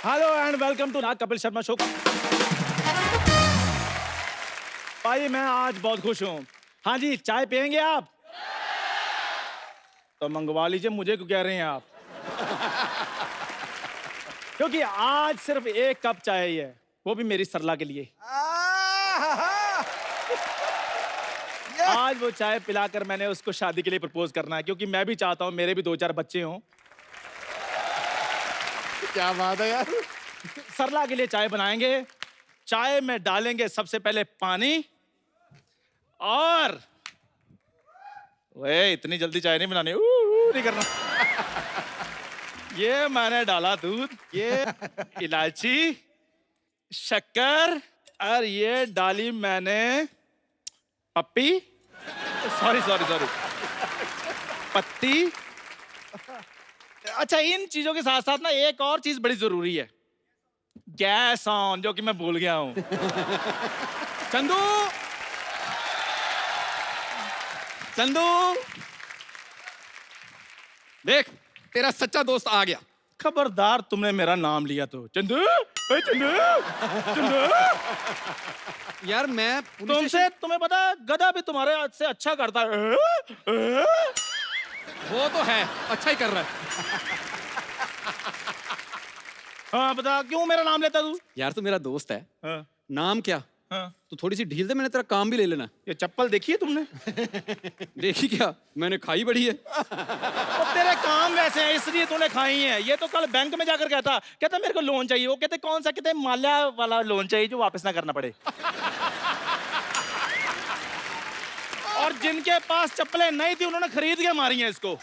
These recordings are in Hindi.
हेलो एंड वेलकम टू ना कपिल शर्मा शो। भाई मैं आज बहुत खुश हूँ। हाँ जी, चाय पियेंगे आप? तो मंगवा लीजिए, मुझे क्यों कह रहे हैं आप? क्योंकि आज सिर्फ एक कप चाय ही है, वो भी मेरी सरला के लिए। आज वो चाय पिलाकर मैंने उसको शादी के लिए प्रपोज करना है, क्योंकि मैं भी चाहता हूँ मेरे भी 2-4 बच्चे हों। क्या बात है यार। सरला के लिए चाय बनाएंगे। चाय में डालेंगे सबसे पहले पानी, और वे इतनी जल्दी चाय नहीं बनानी, नहीं करना। ये मैंने डाला दूध, ये इलायची, शक्कर, और ये डाली मैंने पप्पी, सॉरी सॉरी सॉरी, पत्ती। अच्छा, इन चीजों के साथ साथ ना एक और चीज बड़ी जरूरी है, गैस ऑन, जो कि मैं भूल गया हूं। चंदू, चंदू, देख, तेरा सच्चा दोस्त आ गया। खबरदार तुमने मेरा नाम लिया तो। चंदू, ओए चंदू, चंदू। यार मैं तुमसे, तुम्हें पता है गधा भी तुम्हारे हाथ से अच्छा करता है। वो तो है, अच्छा ही कर रहा है। हाँ बता, क्यों मेरा नाम लेता तू? यार तू मेरा दोस्त है। हाँ, नाम क्या? हाँ। तू थोड़ी सी ढील दे, मैंने तेरा काम भी ले लेना। ये चप्पल देखी है तुमने? देखी क्या, मैंने खाई बड़ी है। तो तेरे काम वैसे हैं इसलिए तूने खाई है। ये तो कल बैंक में जाकर कहता मेरे को लोन चाहिए। वो कहते कौन सा, कहते माल्या वाला लोन चाहिए जो वापस ना करना पड़े। और जिनके पास चप्पलें नहीं थी उन्होंने खरीद के मारी हैं इसको।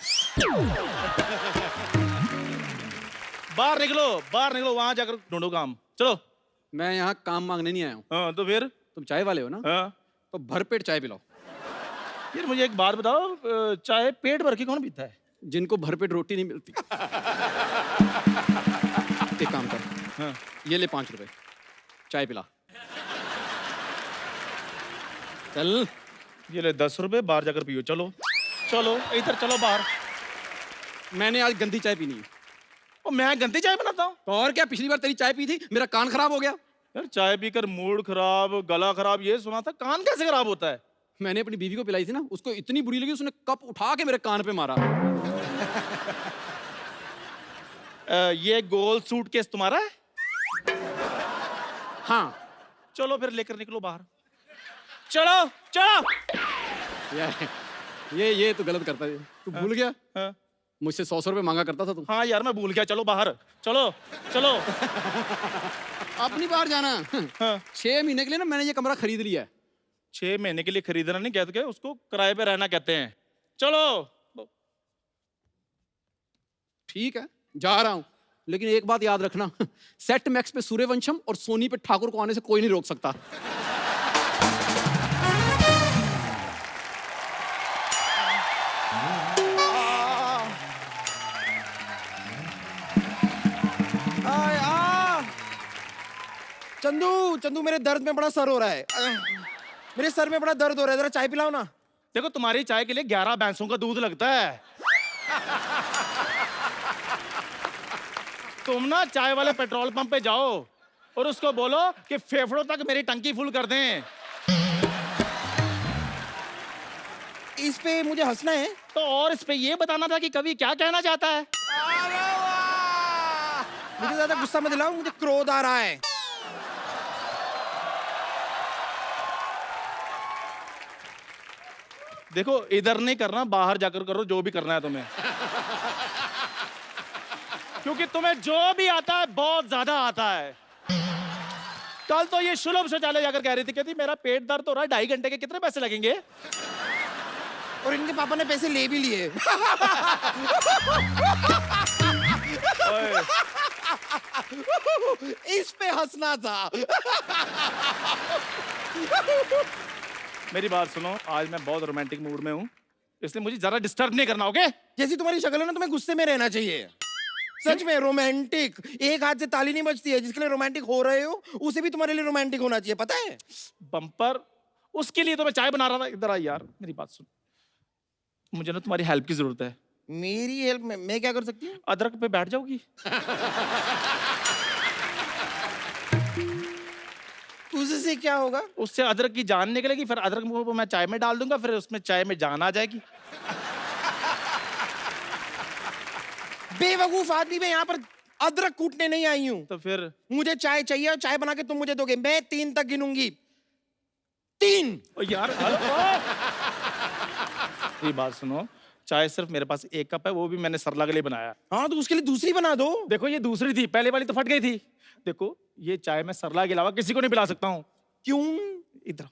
बाहर निकलो, वहां जाकर ढूंढो काम। चलो। मैं यहाँ काम मांगने नहीं आया हूँ। हाँ तो फिर? तुम चाय वाले हो ना? हाँ। तो भरपेट चाय पिलाओ। यार मुझे एक बात बताओ, चाय पेट भर के कौन पीता है? जिनको भरपेट रोटी नहीं मिलती। एक काम कर, हाँ। ये ले 5 रुपए, चाय पिला। चल। ये ले 10 रुपए, बाहर जाकर पियो। चलो चलो, इधर चलो बाहर। मैंने आज गंदी चाय पीनी है। ओ, मैं गंदी चाय बनाता हूँ? तो और क्या, पिछली बार तेरी चाय पी थी, मेरा कान खराब हो गया। यार चाय पीकर मूड खराब, गला खराब, ये सुना था। कान कैसे खराब होता है? मैंने अपनी बीवी को पिलाई थी ना, उसको इतनी बुरी लगी, उसने कप उठा के मेरे कान पे मारा। ये गोल सूटकेस तुम्हारा है? हाँ। चलो फिर लेकर निकलो बाहर। चलो चलो। ये तू गलत करता है। तू भूल गया? हाँ। मुझसे 100 रुपए मांगा करता था तू। हाँ यार मैं भूल गया। चलो बाहर, चलो चलो। अपनी बाहर जाना। हाँ। 6 महीने के लिए ना मैंने ये कमरा खरीद लिया है। 6 महीने के लिए खरीदना नहीं कहते, उसको किराए पे रहना कहते हैं। चलो। ठीक है, जा रहा हूं, लेकिन एक बात याद रखना, सेट मैक्स पे सूर्यवंशम और सोनी पे ठाकुर को आने से कोई नहीं रोक सकता। चंदू मेरे दर्द में बड़ा सर हो रहा है। मेरे सर में बड़ा दर्द हो रहा है, जरा चाय पिलाओ ना। देखो, तुम्हारी चाय के लिए 11 भैंसों का दूध लगता है। तुम ना चाय वाले पेट्रोल पंप पे जाओ और उसको बोलो कि फेफड़ों तक मेरी टंकी फुल कर दें। इस पे मुझे हंसना है तो और इस पे ये बताना था कि कवि क्या कहना चाहता है। मुझे ज्यादा गुस्सा मत दिलाओ, मुझे क्रोध आ रहा है। देखो, इधर नहीं करना, बाहर जाकर करो जो भी करना है तुम्हें। क्योंकि तुम्हें जो भी आता है बहुत ज्यादा आता है। कल तो ये सुलभ शौचालय जाकर कह रही थी, कहती मेरा पेट दर्द हो रहा है, 2.5 घंटे के कितने पैसे लगेंगे? और इनके पापा ने पैसे ले भी लिए। ओए, इस पे हंसना था। मेरी बात सुनो, आज मैं बहुत रोमांटिक मूड में हूँ, इसलिए मुझे जरा डिस्टर्ब नहीं करना, ओके? जैसी तुम्हारी शक्ल है ना, तुम्हें गुस्से में रहना चाहिए। सच में रोमांटिक, एक हाथ से ताली नहीं बजती है। जिसके लिए रोमांटिक हो रहे हो उसे भी तुम्हारे लिए रोमांटिक होना चाहिए, पता है? बम्पर, उसके लिए तो मैं चाय बना रहा था। इधर आ यार, मेरी बात सुन, मुझे ना तुम्हारी हेल्प की जरूरत है। मेरी हेल्प में मैं क्या कर सकती हूँ? अदरक पे बैठ जाओगी? उससे क्या होगा? उससे अदरक की जान निकलेगी, फिर अदरक को मैं चाय में डाल दूंगा, फिर उसमें चाय में जान आ जाएगी। बेवकूफ आदमी, मैं यहाँ पर अदरक कूटने नहीं आई हूँ। तो फिर मुझे चाय चाहिए और चाय बना के तुम मुझे दोगे। मैं 3 तक गिनूंगी। 3। ओ यार, ये बात सुनो, चाय सिर्फ मेरे पास एक कप है, वो भी मैंने सरला के लिए बनाया। हाँ तो उसके लिए दूसरी बना दो। देखो ये दूसरी थी, पहले वाली तो फट गई थी। देखो ये चाय मैं सरला के अलावा किसी को नहीं पिला सकता हूँ। क्यों? इधर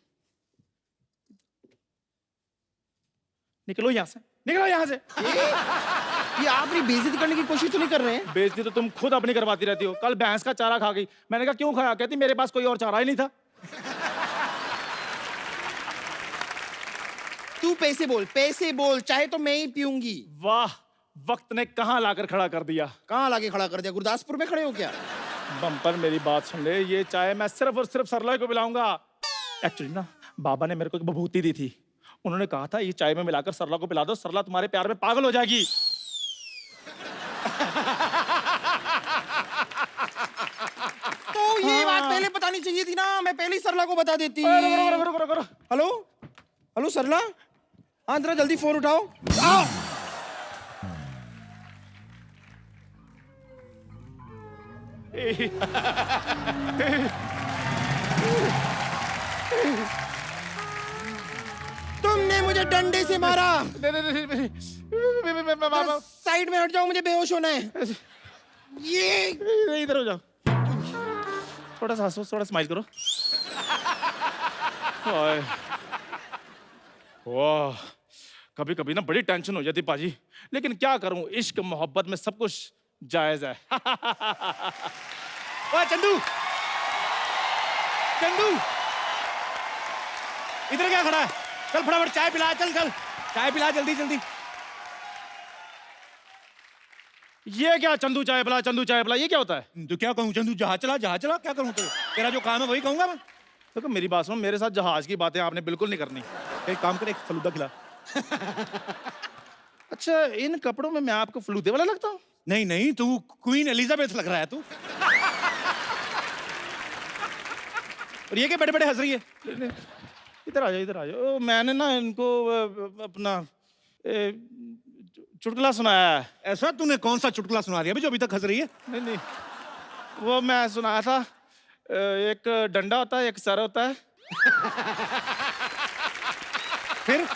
निकलो यहाँ से, निकलो यहाँ से। ये आप मेरी बेइज्जती करने की कोशिश तो नहीं कर रहे हैं? बेइज्जती तो तुम खुद अपनी करवाती रहती हो। कल भैंस का चारा खा गई, मैंने कहा क्यों खाया, कहती मेरे पास कोई और चारा ही नहीं था। तू पैसे बोल, चाहे तो मैं ही पीऊंगी। वाह, वक्त ने कहाँ लाकर खड़ा कर दिया। कहाँ लाके खड़ा कर दिया? गुरदासपुर में खड़े हो क्या? बम्पर मेरी बात सुन ले, ये चाय मैं सिर्फ और सिर्फ सरला को पिलाऊंगा। एक्चुअली ना बाबा ने मेरे को एक बभूति दी थी, उन्होंने कहा था ये चाय में मिलाकर सरला को पिला दो, सरला तुम्हारे प्यार में पागल हो जाएगी। तो ये बात पहले बतानी चाहिए थी ना, मैं पहले ही सरला को बता देती। हेलो हेलो सरला, हाँ जरा जल्दी फोन उठाओ। आओ। तुमने मुझे डंडे से मारा। साइड में हट जाओ, मुझे बेहोश होना है। ये इधर हो जाओ, थोड़ा सा हंसो, थोड़ा स्माइल करो। वाह, कभी कभी ना बड़ी टेंशन हो जाती पाजी, लेकिन क्या करूं, इश्क मोहब्बत में सब कुछ जायज है। ओए चंदू, चंदू, इधर क्या खड़ा है? चल फटाफट चाय पिला, चल चल चाय पिला जल्दी जल्दी। ये क्या चंदू चाय पिला, चंदू चाय पिला, ये क्या होता है? तो क्या कहूँ चंदू, जहाज चला क्या करूँ? तो तेरा जो काम है वही कहूंगा मैं। देखो मेरी बात सुनो, मेरे साथ जहाज की बातें आपने बिल्कुल नहीं करनी। एक काम कर, एक फलूदा खिला। अच्छा, इन कपड़ों में मैं आपको फलूदे वाला लगता हूँ? नहीं नहीं, तू क्वीन एलिजाबेथ लग रहा है तू। और ये क्या बड़े बड़े हंस रही है? इधर आ जाओ, इधर आ जाओ। मैंने ना इनको अपना चुटकुला सुनाया है। ऐसा तूने कौन सा चुटकुला सुना दिया जो अभी तक हंस रही है? नहीं नहीं, वो मैं सुनाया था, एक डंडा होता है, एक सर होता है। फिर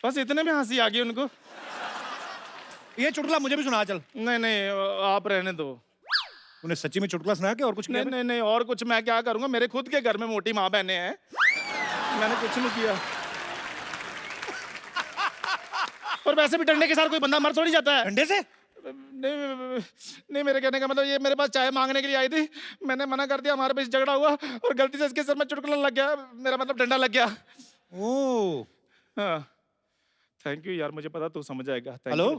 बस इतने में हंसी आ गई उनको। ये चुटकुला मुझे भी सुना चल। नहीं नहीं, आप रहने दो। तूने सच्ची में चुटकुला सुनाया क्या और कुछ नहीं नहीं नहीं, और कुछ मैं क्या करूंगा, मेरे खुद के घर में मोटी माँ बहने हैं, मैंने कुछ नहीं किया। और वैसे भी डंडे के साथ कोई बंदा मर थोड़ी जाता है। डंडे से? नहीं नहीं, मेरे कहने का मतलब ये मेरे पास चाय मांगने के लिए आई थी, मैंने मना कर दिया, हमारे बीच झगड़ा हुआ और गलती से इसके सर में चुटकुला लग गया, मेरा मतलब डंडा लग गया। ओह, हाँ, थैंक यू यार, मुझे पता तू समझ जाएगा। Hello,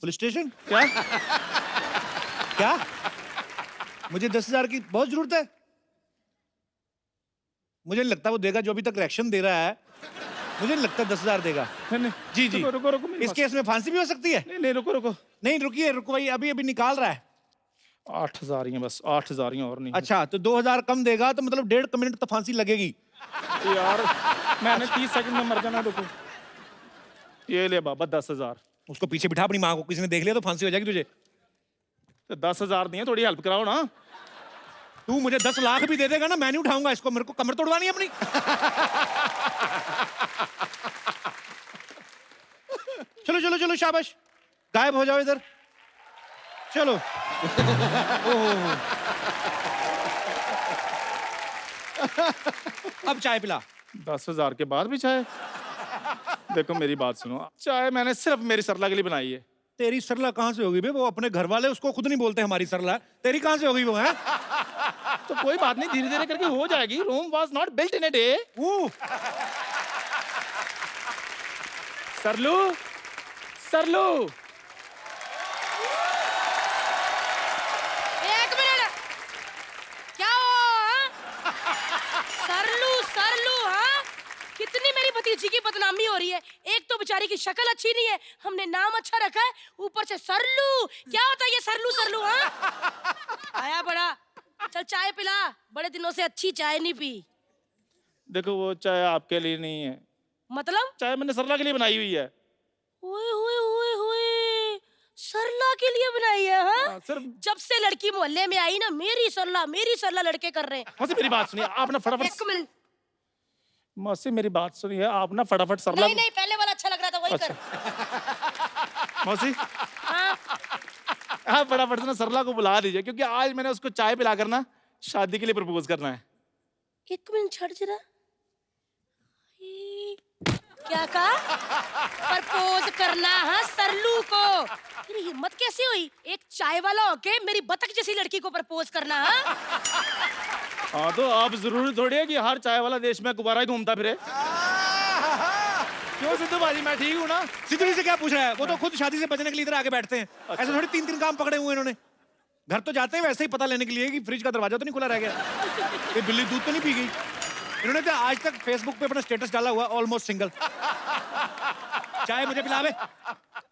police station? क्या क्या? मुझे 10,000 की बहुत जरूरत है। मुझे नहीं लगता वो देगा, जो अभी तक रिएक्शन दे रहा है मुझे नहीं लगता 10,000 देगा। नहीं, जी जी, रुको रुको, इस केस में फांसी भी हो सकती है। नहीं नहीं, रुको रुको, नहीं रुकिए, रुको भाई, अभी अभी निकाल रहा है। 8,000 ही हैं बस, 8,000 ही हैं, और नहीं। अच्छा, तो 2,000 कम देगा तो मतलब 1.5 मिनट तो फांसी लगेगी। यार मैंने 30 सेकंड में मर जाना। रुको, ये ले बाबा 10,000। उसको पीछे बिठा, अपनी माँ को किसी ने देख लिया तो फांसी हो जाएगी तुझे। तो 10,000 दिए, थोड़ी हेल्प कराओ ना। तू मुझे 10 लाख भी दे देगा ना, मैं नहीं उठाऊंगा इसको, मेरे को कमर तोड़वानी है अपनी। चलो चलो चलो, शाबाश, गायब हो जाओ इधर, चलो। अब चाय पिला। 10,000 के बाद भी चाय? देखो मेरी बात सुनो, चाय मैंने सिर्फ मेरी सरला के लिए बनाई है। तेरी सरला कहाँ से होगी बे? वो अपने घर वाले उसको खुद नहीं बोलते हमारी सरला, तेरी कहाँ से होगी वो? है तो कोई बात नहीं, धीरे धीरे करके हो जाएगी। Rome was not built in a day. Saralu, Saralu, एक मिनट, क्या हो? सरलू सरलू, हाँ? कितनी मेरी भतीजी की बदनामी हो रही है। एक तो बेचारी की शक्ल अच्छी नहीं है, हमने नाम अच्छा रखा है, ऊपर से सरलू। क्या होता है ये सरलू सरलू? हाँ, आया बड़ा, चल चाय पिला, बड़े दिनों से अच्छी चाय नहीं पी। देखो वो चाय आपके लिए नहीं है, मतलब? चाय मैंने सरला के लिए बनाई हुई है। ओए ओए ओए ओए, सरला के लिए बनाई है हाँ? सिर्फ जब से लड़की मोहल्ले में आई ना, मेरी सरला लड़के कर रहे हैं। मौसी मेरी बात सुनिए, आप ना फटाफट। एक मिनट। मौसी मेरी बात सुनिए, आप ना फटाफट सरला। नहीं नहीं, पहले वाला अच्छा लग रहा था, वही अच्छा। कर। मौसी हाँ? आप फटाफट से ना सरला को बुला दीजिए, क्योंकि आज मैंने उसको चाय पिला कर ना शादी के लिए प्रपोज करना है। एक मिनट छड़ जरा। क्या कहा? प्रपोज करना है सरलू को? तेरी हिम्मत कैसे हुई एक चाय वाला होके मेरी बतख जैसी लड़की को प्रपोज करना है? हाँ तो आप जरूरी थोड़ी है कि हर चाय वाला देश में गुब्बारा ही घूमता फिरे। क्यों सिद्धू बाजी, मैं ठीक हूँ ना? सिद्धू जी से क्या पूछ रहा है? वो तो खुद शादी से बचने के लिए इधर आके बैठते हैं। ऐसे थोड़ी 3-3 काम पकड़े हुए इन्होंने। घर तो जाते हैं वैसे ही पता लेने के लिए कि फ्रिज का दरवाजा तो नहीं खुला रह गया, ये बिल्ली दूध तो नहीं पी गई। इन्होंने तो आज तक फेसबुक पे अपना स्टेटस डाला हुआ ऑलमोस्ट सिंगल। चाय मुझे पिला बे।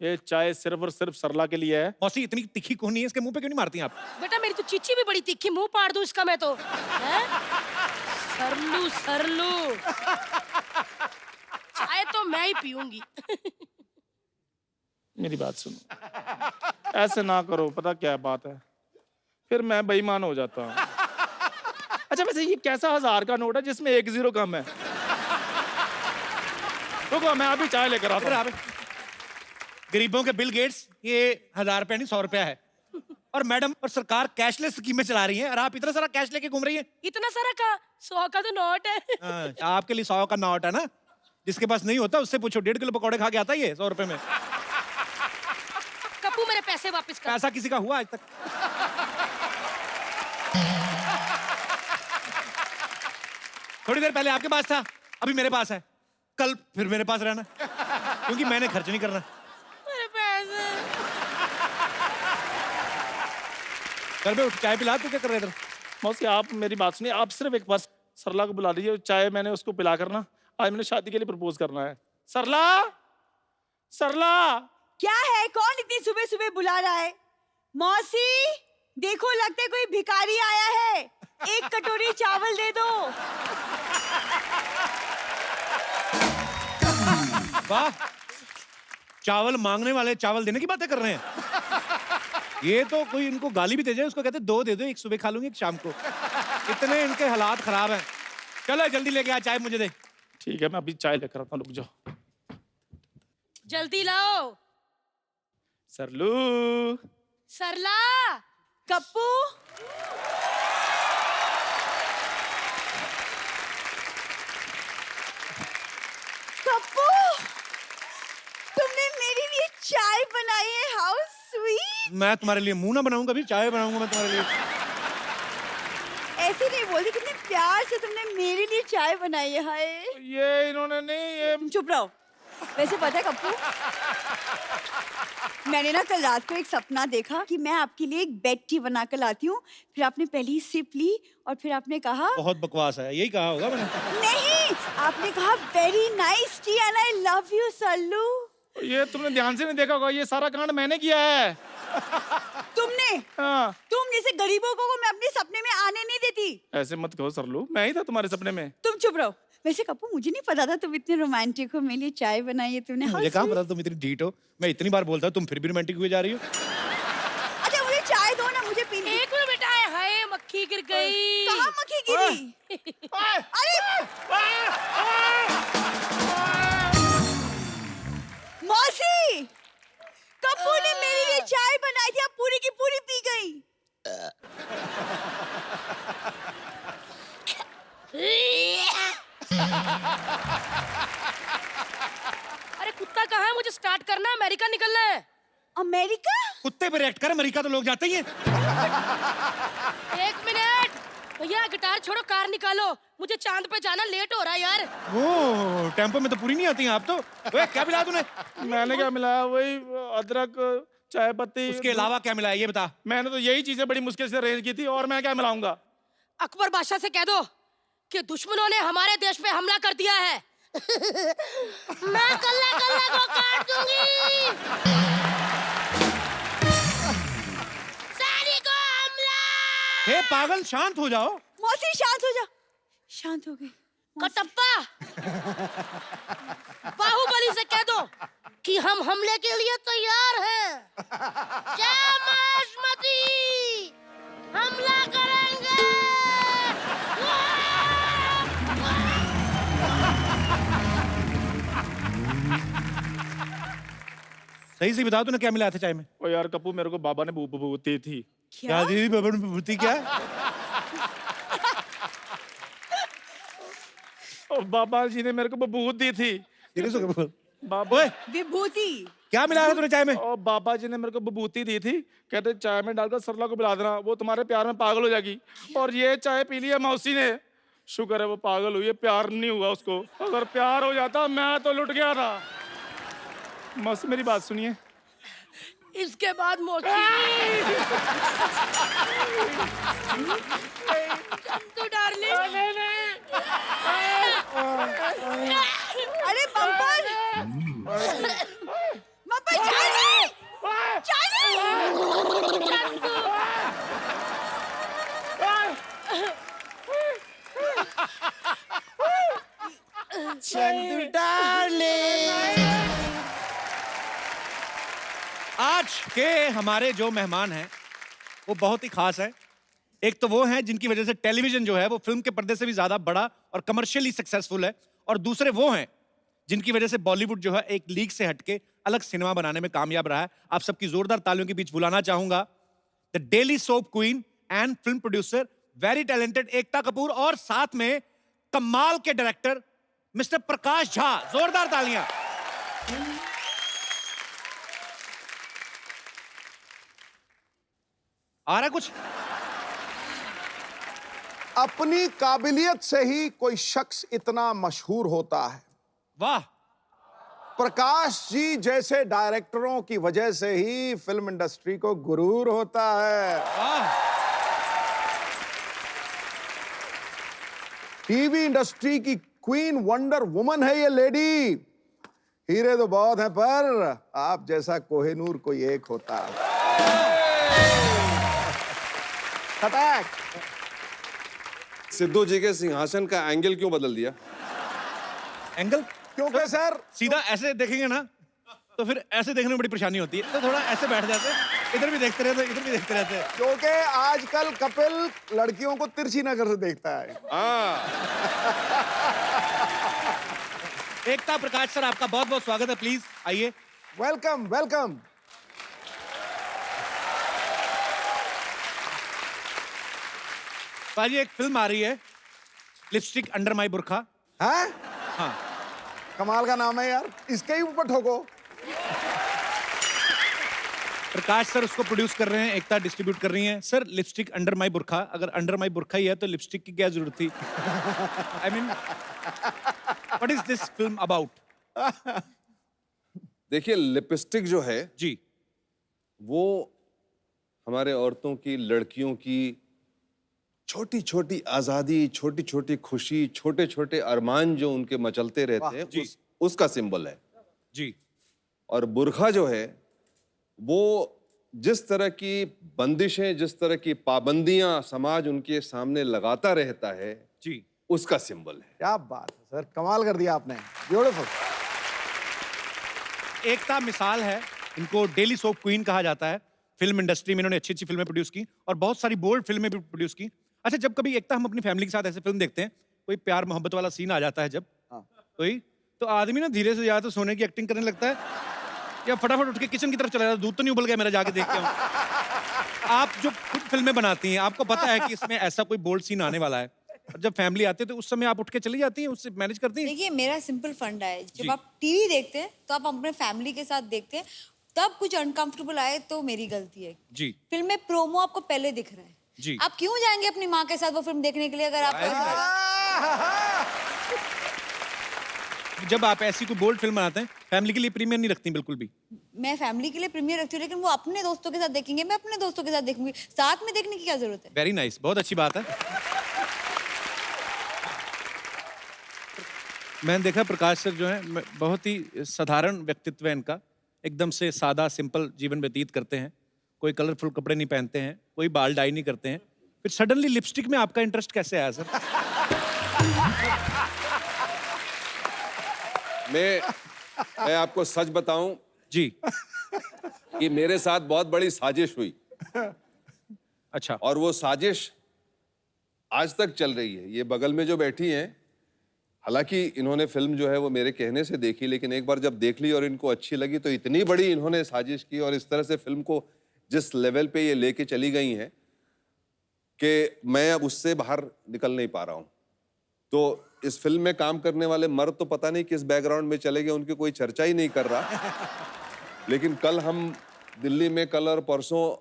ये चाय सिर्फ और सिर्फ सरला के लिए है। मौसी इतनी तीखी कौन नहीं है, इसके मुंह पे क्यों नहीं मारती आप? बेटा मेरी तो चीची भी बड़ी तीखी, मुंह पाड़ दूं इसका मैं तो। हैं? सरलू सरलू, चाय तो मैं ही पीऊंगी। मेरी बात सुनो, ऐसे ना करो, पता क्या बात है, फिर मैं बेईमान हो जाता हूँ। अच्छा वैसे ये कैसा 1000 का नोट है जिसमें 1 0 कम है? रुको मैं अभी चाय लेकर आता हूँ। गरीबों के बिल गेट्स ये 1000 रुपया नहीं 100 रुपया है। और मैडम और सरकार कैशलेस स्कीमें चला रही हैं और आप इतना सारा कैश लेके घूम रही हैं। इतना सारा का 100 का तो नोट है। आपके लिए 100 का नोट है ना, जिसके पास नहीं होता उससे पूछो, 1.5 किलो पकौड़े खा के आता है ये 100 रुपए में। कप्पू मेरे पैसे वापस कर। पैसा किसी का हुआ आज तक? थोड़ी देर पहले आपके पास था, अभी मेरे पास है, कल फिर मेरे पास रहना, क्योंकि मैंने खर्च नहीं करना। मेरे पैसे। चल बे उठ, चाय पिला। तू क्या कर रहा है इधर? मौसी आप मेरी बात सुनिए, आप सिर्फ एक बार सरला को बुला दीजिए, चाय मैंने उसको पिला करना, आज मैंने शादी के लिए प्रपोज करना है। सरला, सरला। क्या है? कौन इतनी सुबह सुबह बुला रहा है? मौसी देखो, लगता है कोई भिखारी आया है, एक कटोरी चावल दे दो। वाह, चावल मांगने वाले चावल देने की बातें कर रहे हैं। ये तो कोई इनको गाली भी दे जाए उसको कहते 2 दे दो, एक सुबह खा लूंगी एक शाम को। इतने इनके हालात खराब हैं। चलो जल्दी लेके आ, चाय मुझे दे। ठीक है मैं अभी चाय लेकर आता हूँ, रुक जाओ। जल्दी लाओ। सरलू। सरला। कप्पू कप्पू, तुमने मेरे लिए चाय बनाई है, हाउ स्वीट। मैं तुम्हारे लिए मुंह ना बनाऊंगा, अभी चाय बनाऊंगा मैं तुम्हारे लिए। ऐसे नहीं बोलती, कितने प्यार से तुमने मेरे लिए चाय बनाई है। हाय, ये इन्होंने नहीं, ये तुम चुप रहो। वैसे पता है कप्पू, मैंने ना कल रात को एक सपना देखा कि मैं आपके लिए एक बेड टी बना कर लाती हूँ। फिर आपने पहली सिप ली और फिर आपने कहा, बहुत बकवास है, यही कहा होगा मैंने। नहीं, आपने कहा very nice T and I love you Sallu. ये तुमने ध्यान से नहीं देखा होगा, ये सारा कांड मैंने किया है। तुमने? हाँ। तुम जैसे गरीबों को मैं अपने सपने में आने नहीं देती। ऐसे मत कहो सरलू, मैं ही था तुम्हारे सपने में। तुम चुप रहो। वैसे कप्पू मुझे नहीं पता था तुम इतने रोमांटिक हो, मेरे लिए चाय बनाई है तुमने। मुझे कहाँ पता तुम इतनी ढीठ हो, मैं इतनी बार बोलता हूँ तुम फिर भी रोमांटिक हुए जा रही हो। अच्छा मुझे चाय दो ना, मुझे पीनी है। एक मिनट बेटा, हाय मक्खी गिर गई। कहाँ मक्खी गिरी? अरे मौसी, कप्पू ने मेरे लिए चाय बनाई थी, अब पूरी की पूरी पी गई। अरे कुत्ता कहाँ है? मुझे स्टार्ट करना है, अमेरिका निकलना है। अमेरिका? कुत्ते पे रिएक्ट कर, अमेरिका तो लोग जाते ही हैं। एक मिनट भैया, गिटार छोड़ो, कार निकालो, मुझे चांद पे जाना, लेट हो रहा है यार। ओ, टेम्पो में तो पूरी नहीं आती हैं आप तो। ओए, क्या मिला तूने? मैंने क्या मिलाया? वही अदरक, चाय पत्ती। उसके अलावा क्या मिला है ये बता। मैंने तो यही चीजें बड़ी मुश्किल से अरेंज की थी, और मैं क्या मिलाऊंगा? अकबर बादशाह से कह दो कि दुश्मनों ने हमारे देश पे हमला कर दिया है। मैं कल्ला कल्ला को काट दूंगी। सारी को हमला। हे पागल, शांत हो जाओ। मौसी शांत हो जा। शांत हो गई। कटप्पा, बाहुबली से कह दो कि हम हमले के लिए तैयार हैं। जय मायाश्मती, हमला करेंगे। सही से बताओ तूने क्या मिलाया था चाय में? ओ यार कपूर, मेरे को बाबा ने विभूति थी। क्या? दीदी बाबा ने विभूति क्या है? और बाबा जी ने मेरे को विभूति थी। सीरियस हो गया? बाबा, ओए, विभूति। क्या मिलाया था तूने चाय में? और बाबा जी ने मेरे को विभूति दी थी, कहते चाय में डालकर सरला को पिला देना, वो तुम्हारे प्यार में पागल हो जाएगी। और ये चाय पी लिया मौसी ने, शुक्र है वो पागल हुई है, प्यार नहीं हुआ उसको। अगर प्यार हो जाता मैं तो लुट गया था। मौसी मेरी बात सुनिए। इसके बाद मौसी तो डार्लिंग। अरे बम्पर, बम्पर चाय, चंदू डार्लिंग। आज के हमारे जो मेहमान हैं वो बहुत ही खास है। एक तो वो हैं जिनकी वजह से टेलीविजन जो है वो फिल्म के पर्दे से भी ज्यादा बड़ा और कमर्शियली सक्सेसफुल है, और दूसरे वो हैं जिनकी वजह से बॉलीवुड जो है एक लीग से हटके अलग सिनेमा बनाने में कामयाब रहा है। आप सबकी जोरदार तालियों के बीच बुलाना चाहूंगा the daily soap queen and film producer, very talented Ekta Kapoor, और साथ में कमाल के डायरेक्टर मिस्टर प्रकाश झा। जोरदार तालियां। आ रहा है कुछ? अपनी काबिलियत से ही कोई शख्स इतना मशहूर होता है। वाह, प्रकाश जी जैसे डायरेक्टरों की वजह से ही फिल्म इंडस्ट्री को गुरूर होता है। वाह। टीवी इंडस्ट्री की क्वीन वंडर वुमन है ये लेडी। हीरे तो बहुत हैं पर आप जैसा कोहिनूर कोई एक होता है। खटाक। सिद्धू जी के सिंहासन का एंगल क्यों बदल दिया? एंगल? क्योंकि सर सीधा ऐसे देखेंगे ना तो फिर ऐसे देखने में बड़ी परेशानी होती है, तो थोड़ा ऐसे बैठ जाते हैं, इधर भी देखते रहते, इधर भी देखते रहते हैं। क्योंकि आजकल कपिल लड़कियों को तिरछी नजर से देखता है। हाँ, एकता प्रकाश सर, आपका बहुत बहुत स्वागत है, प्लीज आइए। Welcome welcome. पाजी, एक फिल्म आ रही है लिपस्टिक अंडर माई बुरखा। हैं? हाँ, कमाल का नाम है यार, इसके ही ऊपर ठोको। प्रकाश सर उसको प्रोड्यूस कर रहे हैं, एकता डिस्ट्रीब्यूट कर रही हैं। सर, लिपस्टिक अंडर माई बुरखा, अगर अंडर माई बुरखा ही है तो लिपस्टिक की क्या जरूरत थी? I mean, what is this film about? देखिए लिपस्टिक जो है जी, वो हमारे औरतों की, लड़कियों की छोटी छोटी आजादी, छोटी छोटी खुशी, छोटे छोटे अरमान जो उनके मचलते रहते हैं, उसका सिंबल है जी। और बुरखा जो है वो जिस तरह की बंदिशें, जिस तरह की पाबंदियां समाज उनके सामने लगाता रहता है, जी, उसका सिंबल है। क्या बात है सर, कमाल कर दिया आपने, ब्यूटीफुल। एकता मिसाल है, इनको डेली सोप क्वीन कहा जाता है। फिल्म इंडस्ट्री में इन्होंने अच्छी अच्छी फिल्में प्रोड्यूस की और बहुत सारी बोल्ड फिल्में भी प्रोड्यूस की। अच्छा, जब कभी एकता हम अपनी फैमिली के साथ ऐसे फिल्म देखते हैं, कोई प्यार मोहब्बत वाला सीन आ जाता है जब कोई, तो आदमी ना धीरे से या तो सोने की एक्टिंग करने लगता है या फटाफट उठ के किचन की तरफ चला जाता है, दूध तो नहीं उबल गया मेरा, जाके देख के आऊं। आप जो खुद फिल्में बनाती हैं, आपको पता है कि इसमें ऐसा कोई बोल्ड सीन आने वाला है, और जब फैमिली आती है तो उस समय आप उठ के चली जाती हैं, उससे मैनेज करती हैं? देखिए, मेरा सिंपल फंडा है, जब आप टीवी देखते हैं तो आप अपने फैमिली के साथ देखते हैं, तब कुछ अनकंफर्टेबल आए तो मेरी गलती है। जी फिल्म में प्रोमो आपको पहले दिख रहा है, जी। आप क्यों जाएंगे अपनी माँ के साथ वो फिल्म देखने के लिए अगर आप जब आप ऐसी कोई बोल्ड फिल्म बनाते हैं, फैमिली के लिए प्रीमियर नहीं रखती बिल्कुल भी? मैं फैमिली के लिए प्रीमियर रखती हूँ, लेकिन वो अपने दोस्तों के साथ देखेंगे, मैं अपने दोस्तों के साथ देखूंगी, साथ में देखने की क्या जरूरत है? वेरी नाइस, बहुत अच्छी बात है। मैंने देखा प्रकाश सर जो है बहुत ही साधारण व्यक्तित्व है इनका, एकदम से सादा सिंपल जीवन व्यतीत करते हैं, कोई कलरफुल कपड़े नहीं पहनते हैं, कोई बाल डाई नहीं करते हैं, फिर सडनली लिपस्टिक में आपका इंटरेस्ट कैसे आया सर? मैं आपको सच बताऊं जी। कि मेरे साथ बहुत बड़ी साजिश हुई अच्छा। और वो साजिश आज तक चल रही है। ये बगल में जो बैठी हैं, हालांकि इन्होंने फिल्म जो है वो मेरे कहने से देखी, लेकिन एक बार जब देख ली और इनको अच्छी लगी तो इतनी बड़ी इन्होंने साजिश की और इस तरह से फिल्म को जिस लेवल पे ये लेके चली गई हैं कि मैं अब उससे बाहर निकल नहीं पा रहा हूँ। तो इस फिल्म में काम करने वाले मर्द तो पता नहीं किस बैकग्राउंड में चले गए, उनकी कोई चर्चा ही नहीं कर रहा। लेकिन कल हम दिल्ली में, कल और परसों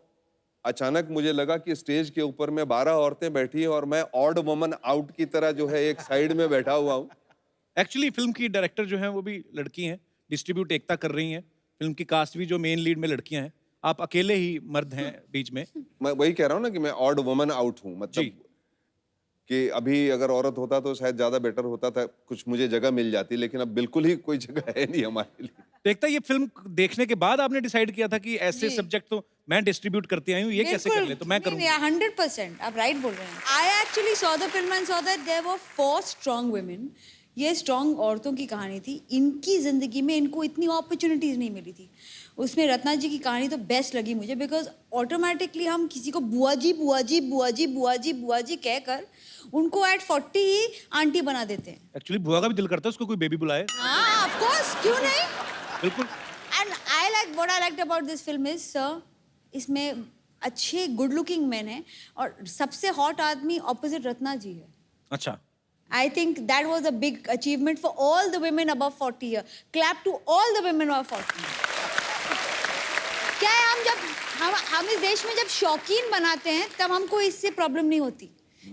अचानक मुझे लगा कि स्टेज के ऊपर में 12 औरतें बैठी हैं और मैं ऑड वुमन आउट की तरह जो है एक साइड में बैठा हुआ हूँ। एक्चुअली फिल्म की डायरेक्टर जो हैं वो भी लड़की हैं, डिस्ट्रीब्यूट एकता कर रही हैं। फिल्म की कास्ट भी जो मेन लीड में लड़कियां हैं, आप अकेले ही मर्द हैं बीच में। मैं वही कह रहा हूँ ना कि मैं ऑड वुमन आउट हूँ, मतलब जी। कि अभी अगर औरत होता तो शायद ज्यादा बेटर होता था, कुछ मुझे जगह मिल जाती, लेकिन अब बिल्कुल ही कोई जगह है नहीं हमारे लिए। तो एकता, ये फिल्म देखने के बाद आपने डिसाइड किया था कि ऐसे सब्जेक्ट तो मैं डिस्ट्रीब्यूट करती आई हूँ, ये कैसे कर ले, तो मैं करूँगी। 100% आप राइट बोल रहे हैं। I actually saw the film and saw that there were 4 strong women. ये स्ट्रॉन्ग औरतों की कहानी थी। इनकी जिंदगी में इनको इतनी अपॉर्चुनिटीज नहीं मिली थी। उसमें रत्ना जी की कहानी तो बेस्ट लगी मुझे, बिकॉज ऑटोमेटिकली हम किसी को बुआ जी बुआ जी बुआ जी बुआ जी बुआ जी कहकर उनको एट 40 ही आंटी बना देते हैं। एक्चुअली बुआ का भी दिल करता है उसको कोई बेबी बुलाए। हाँ ऑफ कोर्स, क्यों नहीं। बिल्कुल। And I like what I liked about this film is sir, इसमें अच्छे गुड लुकिंग मैन हैं और सबसे हॉट आदमी ऑपोजिट रत्ना जी है। अच्छा। I think that was a big achievement for all the women above 40 years. Clap to all the women above 40. क्या है, हम इस देश में जब शौकीन बनाते हैं तब हमको इससे प्रॉब्लम नहीं होती।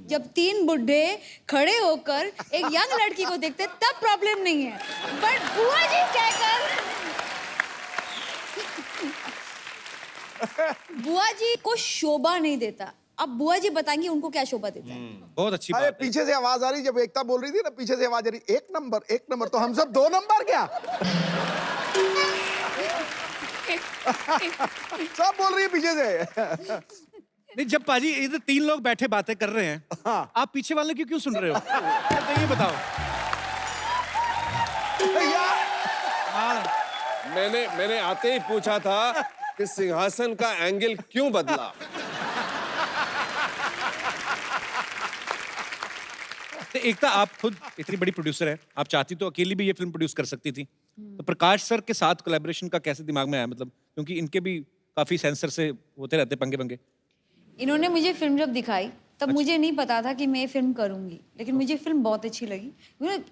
जब 3 बुढ़े खड़े होकर एक यंग लड़की को देखते हैं तब प्रॉब्लम नहीं है। बट बुआ जी कहकर बुआ जी को शोभा नहीं देता। अब बुआ जी बताएंगे उनको क्या शोभा देता है। बहुत अच्छी अरे बात है। पीछे से आवाज आ रही, जब एकता बोल रही थी ना, पीछे से आवाज आ रही, 1 नंबर 1 नंबर, तो हम सब 2 नंबर क्या? सब बोल रही है पीछे से। नहीं, जब पाजी इधर 3 लोग बैठे बातें कर रहे हैं, हाँ। आप पीछे वाले की क्यों सुन रहे हो? तो ये बताओ। मैंने आते ही पूछा था कि सिंहासन का एंगल क्यों बदला। तो एकता, आप खुद इतनी बड़ी प्रोड्यूसर है, आप चाहती तो अकेली भी ये फिल्म प्रोड्यूस कर सकती थी। तो प्रकाश सर के साथ कोलैबोरेशन का कैसे दिमाग में आया, मतलब क्योंकि इनके भी काफी सेंसर से होते रहते पंगे पंगे। इन्होंने मुझे फिल्म जब दिखाई तब मुझे नहीं पता था कि मैं ये फिल्म करूंगी, लेकिन मुझे फिल्म बहुत अच्छी लगी।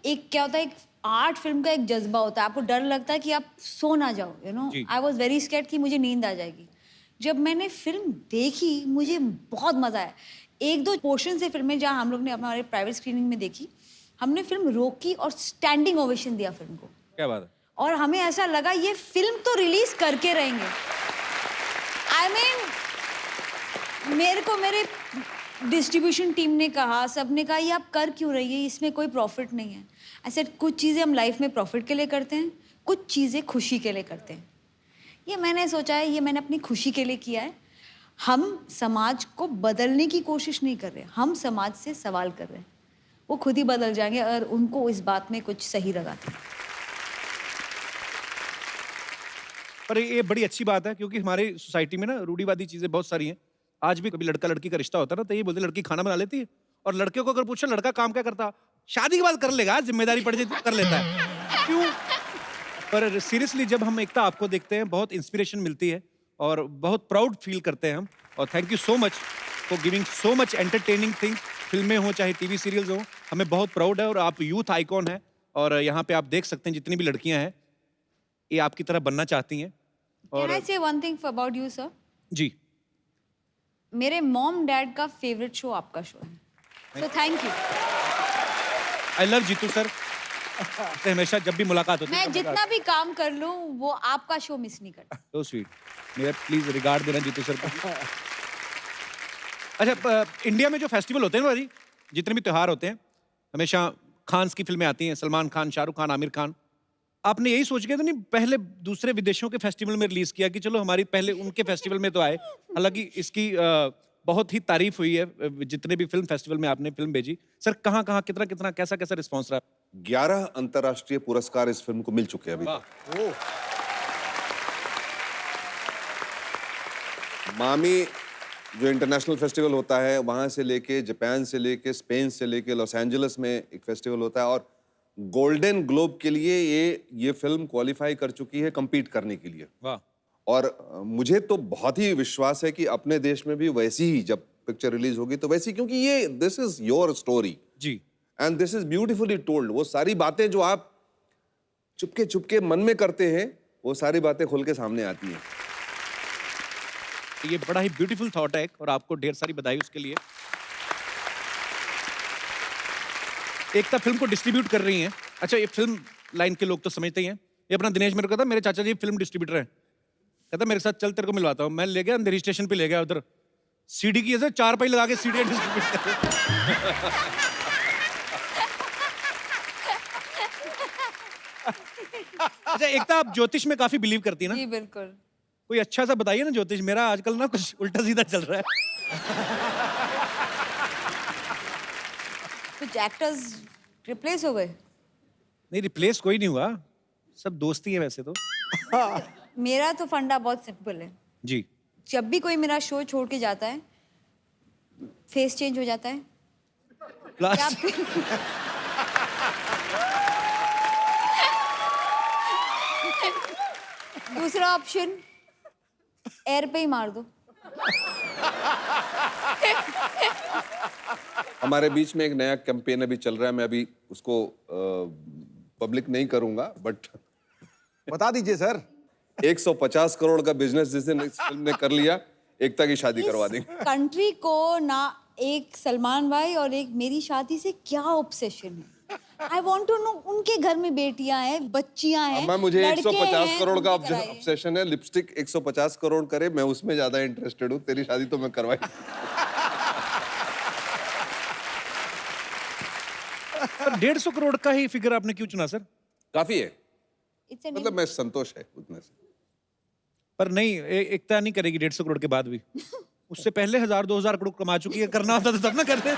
एक क्या होता है, एक आर्ट फिल्म का एक जज्बा होता है, आपको डर लगता है कि आप सो ना जाओ, you know. I was very scared कि मुझे नींद आ जाएगी। जब मैंने फिल्म देखी मुझे बहुत मजा आया। 1-2 पोर्शन से फिल्में जहाँ हम लोग ने हमारे प्राइवेट स्क्रीनिंग में देखी, हमने फिल्म रोकी और स्टैंडिंग ओवेशन दिया फिल्म को। क्या बात है। और हमें ऐसा लगा ये फिल्म तो रिलीज करके रहेंगे। आई मीन मेरे को मेरे डिस्ट्रीब्यूशन टीम ने कहा, सब ने कहा ये आप कर क्यों रही है, इसमें कोई प्रॉफिट नहीं है। ऐसे कुछ चीज़ें हम लाइफ में प्रॉफिट के लिए करते हैं, कुछ चीज़ें खुशी के लिए करते हैं। ये मैंने सोचा है, ये मैंने अपनी खुशी के लिए किया है। हम समाज को बदलने की कोशिश नहीं कर रहे, हम समाज से सवाल कर रहे हैं। वो खुद ही बदल जाएंगे अगर उनको इस बात में कुछ सही लगा तो। पर ये बड़ी अच्छी बात है, क्योंकि हमारी सोसाइटी में ना रूढ़िवादी चीजें बहुत सारी हैं। आज भी कभी लड़का लड़की का रिश्ता होता है ना, तो ये बोलते लड़की खाना बना लेती है, और लड़के को अगर पूछो लड़का काम क्या करता, शादी के बाद कर लेगा, जिम्मेदारी पड़ जाती कर लेता है। क्यों? पर सीरियसली जब हम एकता आपको देखते हैं बहुत इंस्पिरेशन मिलती है और बहुत प्राउड फील करते हैं हम। और thank you so much for giving so much entertaining things. फिल्में हो चाहे टीवी सीरियल्स हो, हमें बहुत प्राउड है। और आप यूथ आइकॉन है, और यहाँ पे आप देख सकते हैं जितनी भी लड़कियां हैं ये आपकी तरह बनना चाहती हैं। Can I say one thing about you, sir? जी। मेरे मॉम डैड का फेवरेट शो आपका शो है, so thank you. I love Jeetu sir. से हमेशा जब भी मुलाकात होती है मैं जितना भी काम कर लूं वो आपका शो मिस नहीं करता। तो स्वीट। मेरा प्लीज रिगार्ड देना जीतू सर को। अच्छा, इंडिया में जो फेस्टिवल होते हैं ना भाई, जितने भी त्योहार होते हैं, हमेशा खान्स की फिल्में आती हैं, सलमान खान, शाहरुख खान, आमिर खान। आपने यही सोच के तो नहीं पहले दूसरे विदेशों के फेस्टिवल में रिलीज किया कि चलो हमारी पहले उनके फेस्टिवल में तो आए। हालांकि इसकी बहुत ही तारीफ हुई है जितने भी फिल्म फेस्टिवल में आपने फिल्म भेजी। सर कहाँ कहाँ कितना कितना कैसा कैसा रिस्पॉन्स रहा? 11 अंतर्राष्ट्रीय पुरस्कार इस फिल्म को मिल चुके हैं अभी तक। मामी जो इंटरनेशनल फेस्टिवल होता है, वहां से लेके जापान से लेके स्पेन से लेके लॉस एंजलिस में एक फेस्टिवल होता है, और गोल्डन ग्लोब के लिए ये फिल्म क्वालिफाई कर चुकी है compete करने के लिए। वाह। और मुझे तो बहुत ही विश्वास है कि अपने देश में भी वैसी ही जब पिक्चर रिलीज होगी तो वैसी, क्योंकि ये दिस इज योर स्टोरी जी। And this is beautifully told. वो सारी बातें जो आप चुपके चुपके मन में करते हैं, वो सारी बातें खुल के सामने आती हैं। ये बड़ा ही ब्यूटीफुल थॉट है और आपको ढेर सारी बधाई उसके लिए। एकता फिल्म को डिस्ट्रीब्यूट कर रही हैं। अच्छा, ये फिल्म लाइन के लोग तो समझते ही हैं। ये अपना दिनेश मेरे को कहता, मेरे चाचा जी फिल्म डिस्ट्रीब्यूटर हैं, कहता मेरे साथ चल तेरे को मिलवाता हूँ। मैं ले गया अंधेरी स्टेशन पे, ले गया उधर सीडी की ऐसे 4 पाई लगा के सीडी डिस्ट्रीब्यूट कर। अच्छा एकता, आप ज्योतिष में काफी बिलीव करती है ना? जी बिल्कुल। कोई अच्छा सा बताइए ना ज्योतिष, मेरा आजकल ना कुछ उल्टा सीधा चल रहा है। कुछ एक्टर्स रिप्लेस हो गए? नहीं, रिप्लेस कोई नहीं हुआ, सब दोस्ती है वैसे तो। मेरा तो फंडा बहुत सिंपल है। जी। जब भी कोई मेरा शो छोड़ के जाता है, फेस चेंज हो जाता है। क्या दूसरा ऑप्शन, एयर पे ही मार दो। हमारे बीच में एक नया कैंपेन अभी चल रहा है, मैं अभी उसको पब्लिक नहीं करूंगा, बट बता दीजिए सर। 150 करोड़ का बिजनेस जिस दिन इस फिल्म ने कर लिया, एकता की शादी करवा देंगे। कंट्री को ना एक सलमान भाई और एक मेरी शादी से क्या ऑब्सेशन है? I want to know. उनके घर में बेटियां हैं, बच्चियां हैं, मैं मुझे लड़के 150 हैं, करोड़ का उनकी कराइए। ऑब्सेशन है। लिपस्टिक 150 करोड़ करे, मैं उसमें ज्यादा इंटरेस्टेड हूँ। तेरी शादी तो मैं करवाई। 150 करोड़ का ही फिगर आपने क्यों चुना सर? काफी है, It's an मतलब मैं संतोष है उतने से। पर नहीं, एकता नहीं करेगी 150 करोड़ के बाद भी। उससे पहले 1000-2000 करोड़ कमा चुकी है, करना होता तो तब ना करते।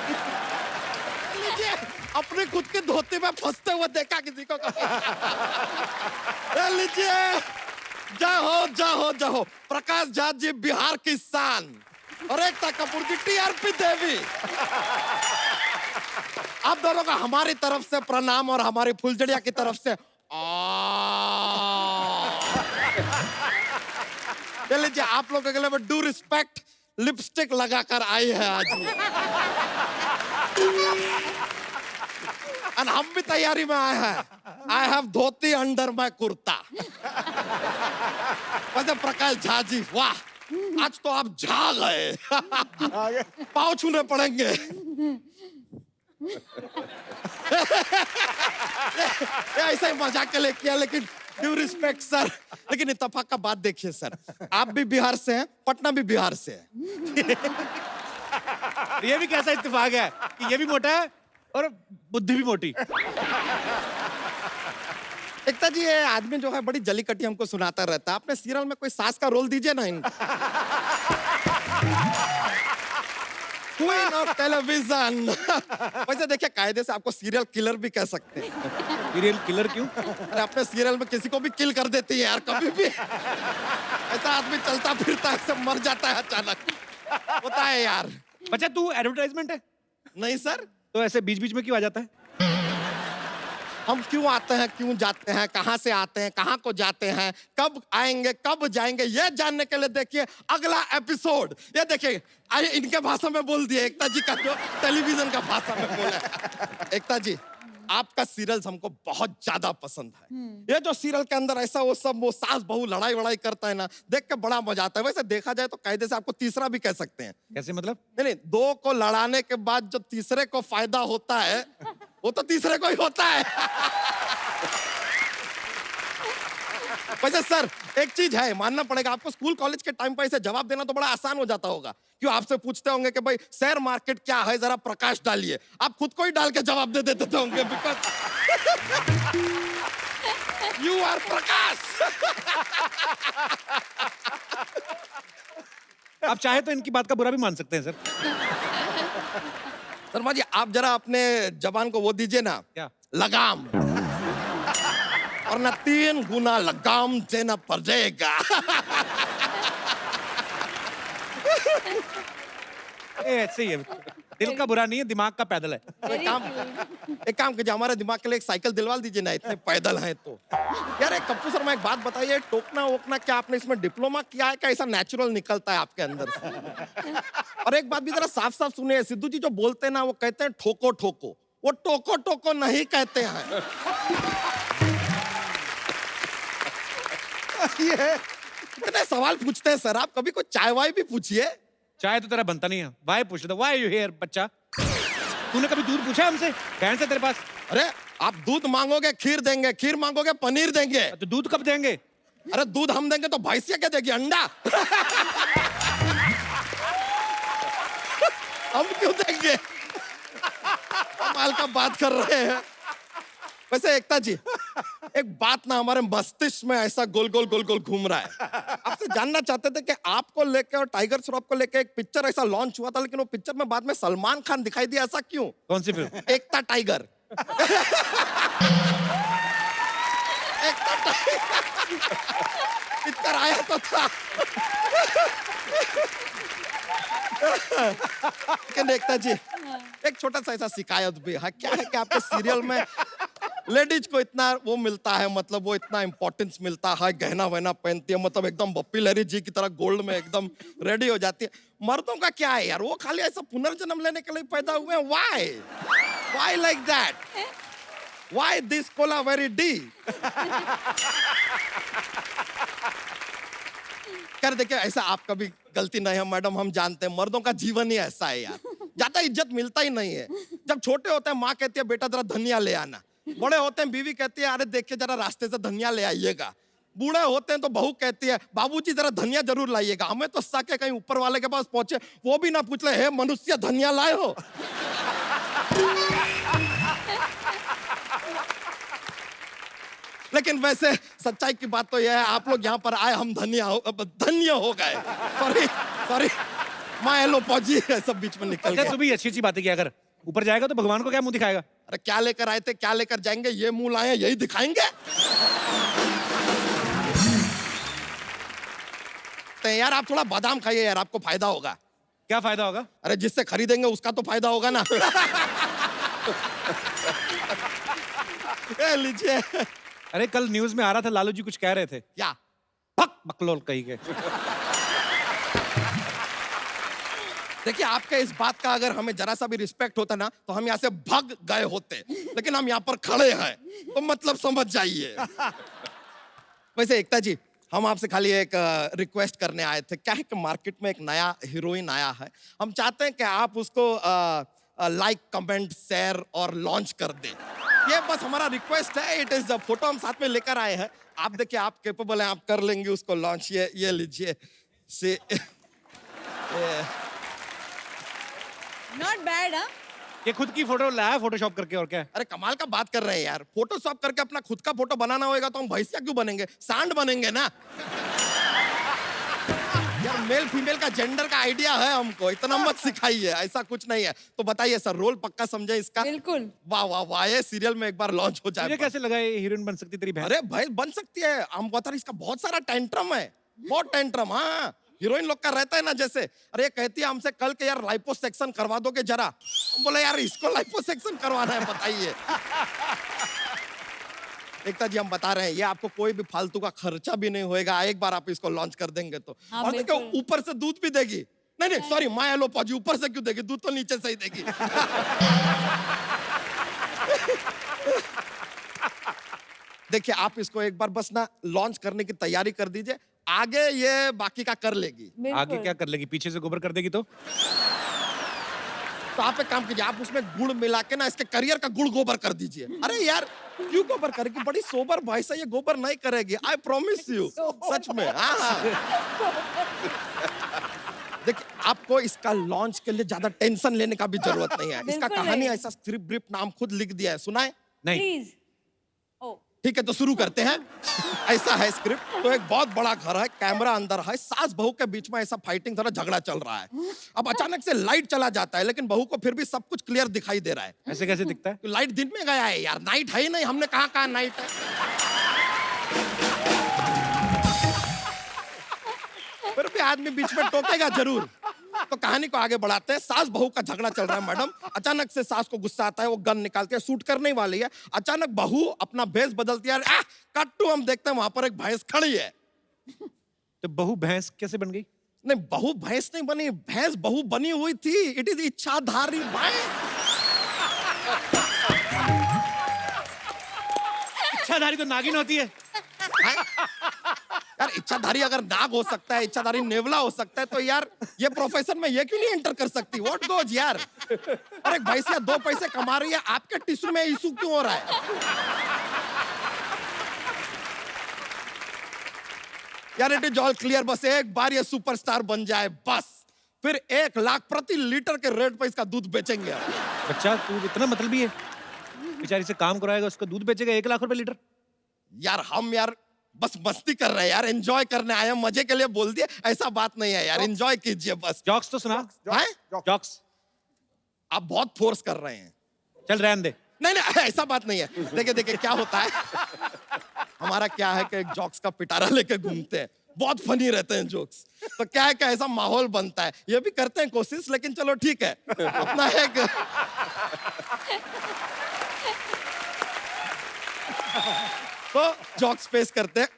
लीजिए, अपने खुद के धोते में फंसते हुए देखा किसी को कभी? ये लीजिए, जाओ जाओ जाओ, प्रकाश झा जी बिहार की शान और एकता कपूर की टीआरपी देवी। आप दोनों का हमारी तरफ से प्रणाम और हमारी फुलझड़िया की तरफ से ये लीजिए, आप लोगों के लिए डू रिस्पेक्ट लिपस्टिक लगाकर आई है आज ये। और हम भी तैयारी में आए हैं। I have dhoti under my kurta. वैसे प्रकाश झा जी, वाह, आज तो आप झा गए। पाँव छूने पड़ेंगे। ये ऐसा ही मजाक के लिए किया, लेकिन ड्यू रिस्पेक्ट सर। लेकिन इत्तेफाक का बात देखिए सर, आप भी बिहार से हैं, पटना भी बिहार से है। ये भी कैसा इत्तेफाक है कि ये भी मोटा है और बुद्धि भी मोटी। एकता जी, ये आदमी जो है बड़ी जली कटी हमको सुनाता रहता है। आपने सीरियल में कोई सास का रोल दीजिए ना इनको। Queen of television. वैसे देखिए, कायदे से आपको सीरियल किलर भी कह सकते हैं। सीरियल किलर क्यों? अरे अपने सीरियल में किसी को भी किल कर देती है यार, कभी भी। ऐसा आदमी चलता फिरता है, सब मर जाता है अचानक, होता है यार। अच्छा, तू एडवर्टाइजमेंट है? नहीं सर। तो ऐसे बीच बीच में क्यों आ जाता है? हम क्यों आते हैं, क्यों जाते हैं, कहां से आते हैं, कहां को जाते हैं, कब आएंगे, कब जाएंगे, ये जानने के लिए देखिए अगला एपिसोड। ये देखिए, आइए इनके भाषा में बोल दिए, एकता जी का जो टेलीविजन का भाषा में बोला। एकता जी, आपका सीरियल हमको बहुत ज्यादा पसंद है। ये जो सीरियल के अंदर ऐसा वो सब वो सास बहू लड़ाई वड़ाई करता है ना, देख के बड़ा मजा आता है। वैसे देखा जाए तो कायदे से आपको तीसरा भी कह सकते हैं। कैसे मतलब? नहीं, दो को लड़ाने के बाद जो तीसरे को फायदा होता है, वो तो तीसरे को ही होता है। वैसे सर, एक चीज है, मानना पड़ेगा आपको, स्कूल कॉलेज के टाइम पर इसे जवाब देना तो बड़ा आसान हो जाता होगा। क्यों, आपसे पूछते होंगे कि भाई शेयर मार्केट क्या है, जरा प्रकाश डालिए। आप खुद को ही डाल के जवाब दे देते होंगे, बिकॉज यू आर प्रकाश। आप चाहे तो इनकी बात का बुरा भी मान सकते हैं सर। शर्मा जी आप जरा अपने जबान को वो दीजिए ना, क्या? लगाम। और ना 3 गुना लगाम देना पड़ेगा। ऐसे ही है, दिल का बुरा नहीं है, दिमाग का पैदल है। एक काम कीजिए, हमारे दिमाग के लिए एक साइकिल दिलवा दीजिए ना, इतने पैदल हैं तो। यार एक कप्पू शर्मा एक बात बताइए, टोकना वोकना क्या आपने इसमें डिप्लोमा किया है, क्या ऐसा नेचुरल निकलता है आपके अंदर से? और एक बात भी जरा साफ साफ सुनिए, सिद्धू जी जो बोलते हैं ना वो कहते हैं ठोको ठोको, वो टोको टोको नहीं कहते हैं। ये इतने सवाल पूछते हैं सर आप, कभी कोई चाय वाय भी पूछिए। चाय तो तेरा बनता नहीं है, वाई पूछ लेता, वाई यू हियर बच्चा? तूने कभी दूध पूछा हमसे? बहन से तेरे पास? अरे आप दूध मांगोगे खीर देंगे, खीर मांगोगे पनीर देंगे। तो दूध कब देंगे? अरे दूध हम देंगे तो भैंसिया क्या देगी, अंडा? हम क्यों देंगे? कमाल का बात कर रहे हैं। वैसे एकता जी एक बात ना हमारे मस्तिष्क में ऐसा गोल गोल गोल गोल घूम रहा है। आपसे जानना चाहते थे कि आपको लेके और टाइगर श्रॉफ को लेके एक पिक्चर ऐसा लॉन्च हुआ था, लेकिन वो पिक्चर में बाद में सलमान खान दिखाई दिया, ऐसा क्यों? कौन सी फिल्म? एकता टाइगर। एकता टाइगर पिक्चर आया तो था। लेकिन एकता जी एक छोटा सा ऐसा शिकायत भी है, क्या है कि आपके सीरियल में लेडीज को इतना वो मिलता है, मतलब वो इतना इंपॉर्टेंस मिलता है, गहना वहना पहनती है, मतलब एकदम बप्पी लहरी जी की तरह गोल्ड में एकदम रेडी हो जाती है। मर्दों का क्या है यार, वो खाली ऐसा पुनर्जन्म लेने के लिए पैदा हुए हैं। Why like that? Why this Cola very D? कर देखिए ऐसा आपका भी गलती नहीं है मैडम, हम जानते हैं मर्दों का जीवन ही ऐसा है यार, ज्यादा इज्जत मिलता ही नहीं है। जब छोटे होते हैं माँ कहती है बेटा जरा धनिया ले आना, बड़े होते हैं बीवी कहती है अरे देखिए जरा रास्ते से धनिया ले आइएगा, बूढ़े होते हैं तो बहू कहती है बाबूजी जरा धनिया जरूर लाइएगा। हमें तो साके कहीं ऊपर वाले के पास पहुंचे वो भी ना पूछ ले हे मनुष्य धनिया लाए हो। लेकिन वैसे सच्चाई की बात तो यह है आप लोग यहाँ पर आए, हम धन्य हो गए। सॉरी सॉरी माय एलोपॉजी सब बीच में निकल अच्छा गया। तू भी अच्छी अच्छी बातें किया कर, ऊपर जाएगा तो भगवान को क्या मुंह दिखाएगा? अरे क्या लेकर आए थे, क्या लेकर जाएंगे, ये मुंह लाए हैं, यही दिखाएंगे। तो यार आप थोड़ा बादाम खाइए यार, आपको फायदा होगा। क्या फायदा होगा? अरे जिससे खरीदेंगे उसका तो फायदा होगा ना। लीजिए। अरे कल न्यूज में आ रहा था लालू जी कुछ कह रहे थे। क्या? भक बकलोल कही के। देखिए आपके इस बात का अगर हमें जरा सा भी रिस्पेक्ट होता ना तो हम यहाँ से भाग गए होते, लेकिन हम यहाँ पर खड़े हैं तो मतलब समझ जाइए। वैसे एकता जी हम आपसे खाली एक रिक्वेस्ट करने आए थे। क्या है कि मार्केट में एक नया हीरोइन आया है, हम चाहते हैं कि आप उसको लाइक कमेंट शेयर और लॉन्च कर दें। ये बस हमारा रिक्वेस्ट है। इट इज फोटो हम साथ में लेकर आए हैं, आप देखिए आप कैपेबल हैं, आप कर लेंगे उसको लॉन्च। ये लीजिए से नॉट बैड। हाँ ये खुद की फोटो लाया फोटोशॉप करके, और क्या? अरे कमाल का बात कर रहे हैं यार, फोटोशॉप करके अपना खुद का फोटो बनाना होगा तो हम भैंसिया क्यों बनेंगे, सांड बनेंगे ना। यार मेल फीमेल का जेंडर का आइडिया है हमको, इतना मत सिखाइए, ऐसा कुछ नहीं है। तो बताइए सर रोल पक्का समझे इसका? बिल्कुल। वाह वाह वाह, ये सीरियल में एक बार लॉन्च हो मुझे जाए। कैसे लगा ये हीरोइन बन सकती तेरी बहन? अरे भाई बन सकती है, हम बता रहे इसका बहुत सारा टेंट्रम है, बहुत टेंट्रम। हाँ हीरोइन लोग का रहता है ना, जैसे अरे कहती है हमसे कल के यार लाइपोसेक्शन करवा दोगे जरा, हम बोले यार इसको लाइपोसेक्शन करवाना है बताइए। एकता जी हम बता रहे हैं ये आपको कोई भी फालतू का खर्चा भी नहीं होएगा, एक बार आप इसको लॉन्च कर देंगे तो। हाँ, और देखो बिल्कुल। ऊपर से दूध भी देगी। नहीं नहीं सॉरी माया लो पाजी, ऊपर से क्यों देगी, दूध तो नीचे से ही देगी। देखिए आप इसको एक बार बस ना लॉन्च करने की तैयारी कर दीजिए, आगे ये बाकी का कर लेगी। आगे क्या कर लेगी? पीछे से गोबर कर देगी तो आप एक काम कीजिए, आप उसमें गुड़ मिला के ना इसके करियर का गुड़ गोबर कर दीजिए। अरे यार क्यों गोबर करेगी, बड़ी सोबर भाई से ये गोबर नहीं करेगी, आई प्रॉमिस यू। सच में हाँ हाँ। देखिए आपको इसका लॉन्च के लिए ज्यादा टेंशन लेने का भी जरूरत नहीं है, इसका बिल्कुल कहानी नहीं। ऐसा स्क्रिप्ट ब्रिप नाम खुद लिख दिया है, सुनाए? नहीं। प्लीज। ओ ठीक है तो शुरू करते हैं। ऐसा है स्क्रिप्ट, तो एक बहुत बड़ा घर है, कैमरा अंदर है, सास बहू के बीच में ऐसा फाइटिंग थोड़ा झगड़ा चल रहा है। अब अचानक से लाइट चला जाता है, लेकिन बहू को फिर भी सब कुछ क्लियर दिखाई दे रहा है। ऐसे कैसे दिखता है? तो लाइट दिन में गया है यार, नाइट है ही नहीं, हमने कहा नाइट है। फिर भी आदमी बीच में टोकेगा जरूर। तो कहानी को आगे बढ़ाते हैं। सास बहू का झगड़ा चल रहा है मैडम। अचानक से सास को गुस्सा आता है, वो गन निकालती है, शूट करने वाली है। अचानक बहू अपना भेष बदलती है, कट्टू हम देखते हैं वहां पर एक भैंस खड़ी है। तो बहू भैंस कैसे बन गई? नहीं, बहू भैंस नहीं बनी, भैंस बहू बनी हुई थी। इट इज इच्छाधारी भैंस। इच्छाधारी तो नागिन होती है। यार इच्छाधारी अगर नाग हो सकता है, इच्छाधारी नेवला हो सकता है, तो यार ये प्रोफेशन में ये क्यों नहीं एंटर कर सकती? व्हाट गोज यार। अरे भैंसिया 2 पैसे कमा रही है, आपके टिश्यू में इशू क्यों हो रहा है? यार इट इज ऑल क्लियर। बस एक बार ये सुपरस्टार बन जाए बस, फिर 1 लाख प्रति लीटर के रेट पे इसका दूध बेचेंगे। बच्चा तू इतना मतलबी है, बेचारी से काम कराएगा, उसका दूध बेचेगा 1 लाख रुपए लीटर। यार हम यार बस मस्ती कर रहे हैं यार, एंजॉय करने आए हैं, मजे के लिए बोल दिए, ऐसा बात नहीं है यार, एंजॉय कीजिए बस। जॉक्स तो सुना। हैं? जॉक्स आप बहुत फोर्स कर रहे हैं। चल रहने दे। नहीं नहीं ऐसा बात नहीं है। देखिए देखिए क्या होता है, हमारा क्या है कि एक जॉक्स का पिटारा लेके घूमते हैं, बहुत फनी रहते हैं जोक्स। तो क्या है कि ऐसा माहौल बनता है, ये भी करते हैं कोशिश, लेकिन चलो ठीक है अपना एक तो जॉक्स पेश करते हैं।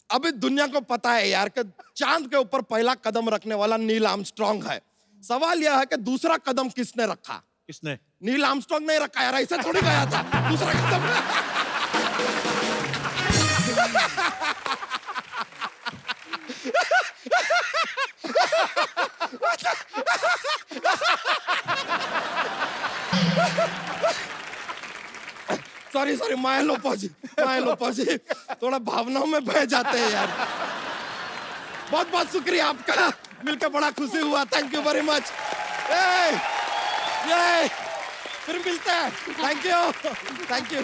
अभी दुनिया को पता है यार कि चांद के ऊपर पहला कदम रखने वाला नील आर्मस्ट्रांग है। सवाल यह है कि दूसरा कदम किसने रखा? किसने? नील आर्मस्ट्रांग नहीं रखा यार, ऐसे थोड़ी गया था दूसरा कदम। सॉरी माया लो पहुंची, थोड़ा भावनाओं में बह जाते हैं यार। बहुत बहुत शुक्रिया आपका, मिलकर बड़ा खुशी हुआ, थैंक यू वेरी मच। फिर मिलते हैं, थैंक यू।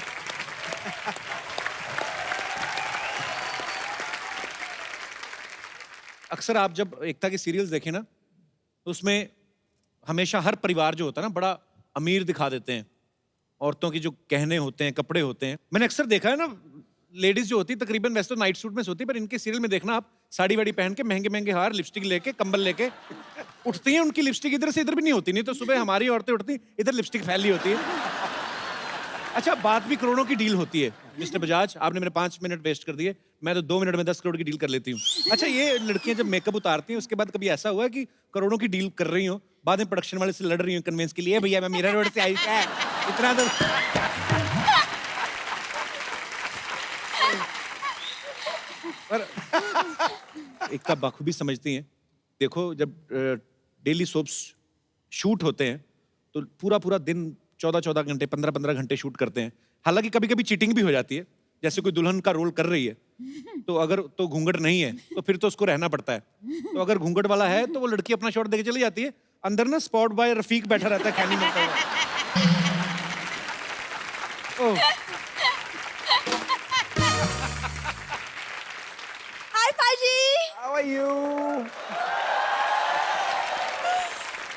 अक्सर आप जब एकता की सीरियल्स देखें ना, तो उसमें हमेशा हर परिवार जो होता है ना बड़ा अमीर दिखा देते हैं। औरतों की जो गहने होते हैं, कपड़े होते हैं, मैंने अक्सर देखा है ना, लेडीज जो होती है तकरीबन वैसे तो नाइट सूट में सोती है, पर इनके सीरियल में देखना आप साड़ी वाड़ी पहन के महंगे महंगे हार, लिपस्टिक लेके, कंबल लेके उठती हैं। उनकी लिपस्टिक इधर से इधर भी नहीं होती, नहीं तो सुबह हमारी औरतें उठती इधर लिपस्टिक फैली होती है। अच्छा, बात भी करोड़ों की डील होती है। मिस्टर बजाज, आपने मेरे 5 मिनट वेस्ट कर दिए, मैं तो 2 मिनट में 10 करोड़ की डील कर लेती हूँ। अच्छा, ये लड़कियां जब मेकअप उतारती हैं उसके बाद कभी ऐसा हुआ है कि करोड़ों की डील कर रही हो, बाद में प्रोडक्शन वाले से लड़ रही हूँ कन्वेंस के लिए, भैया मैं मीरा रोड से आई है इतना तो। पर एकता बखूबी समझती हैं। देखो, जब डेली सोप्स शूट होते हैं तो पूरा पूरा दिन 14-14 घंटे, 15-15 घंटे शूट करते हैं। हालांकि कभी कभी चीटिंग भी हो जाती है, जैसे कोई दुल्हन का रोल कर रही है तो अगर तो घूंघट नहीं है तो फिर तो उसको रहना पड़ता है। तो अगर घूंघट वाला है तो वो लड़की अपना शॉट देके चली जाती है, अंदर ना स्पॉट बॉय रफीक बैठा रहता है खैनी मिलता हुआ। ओह, हाय पाजी। How are you?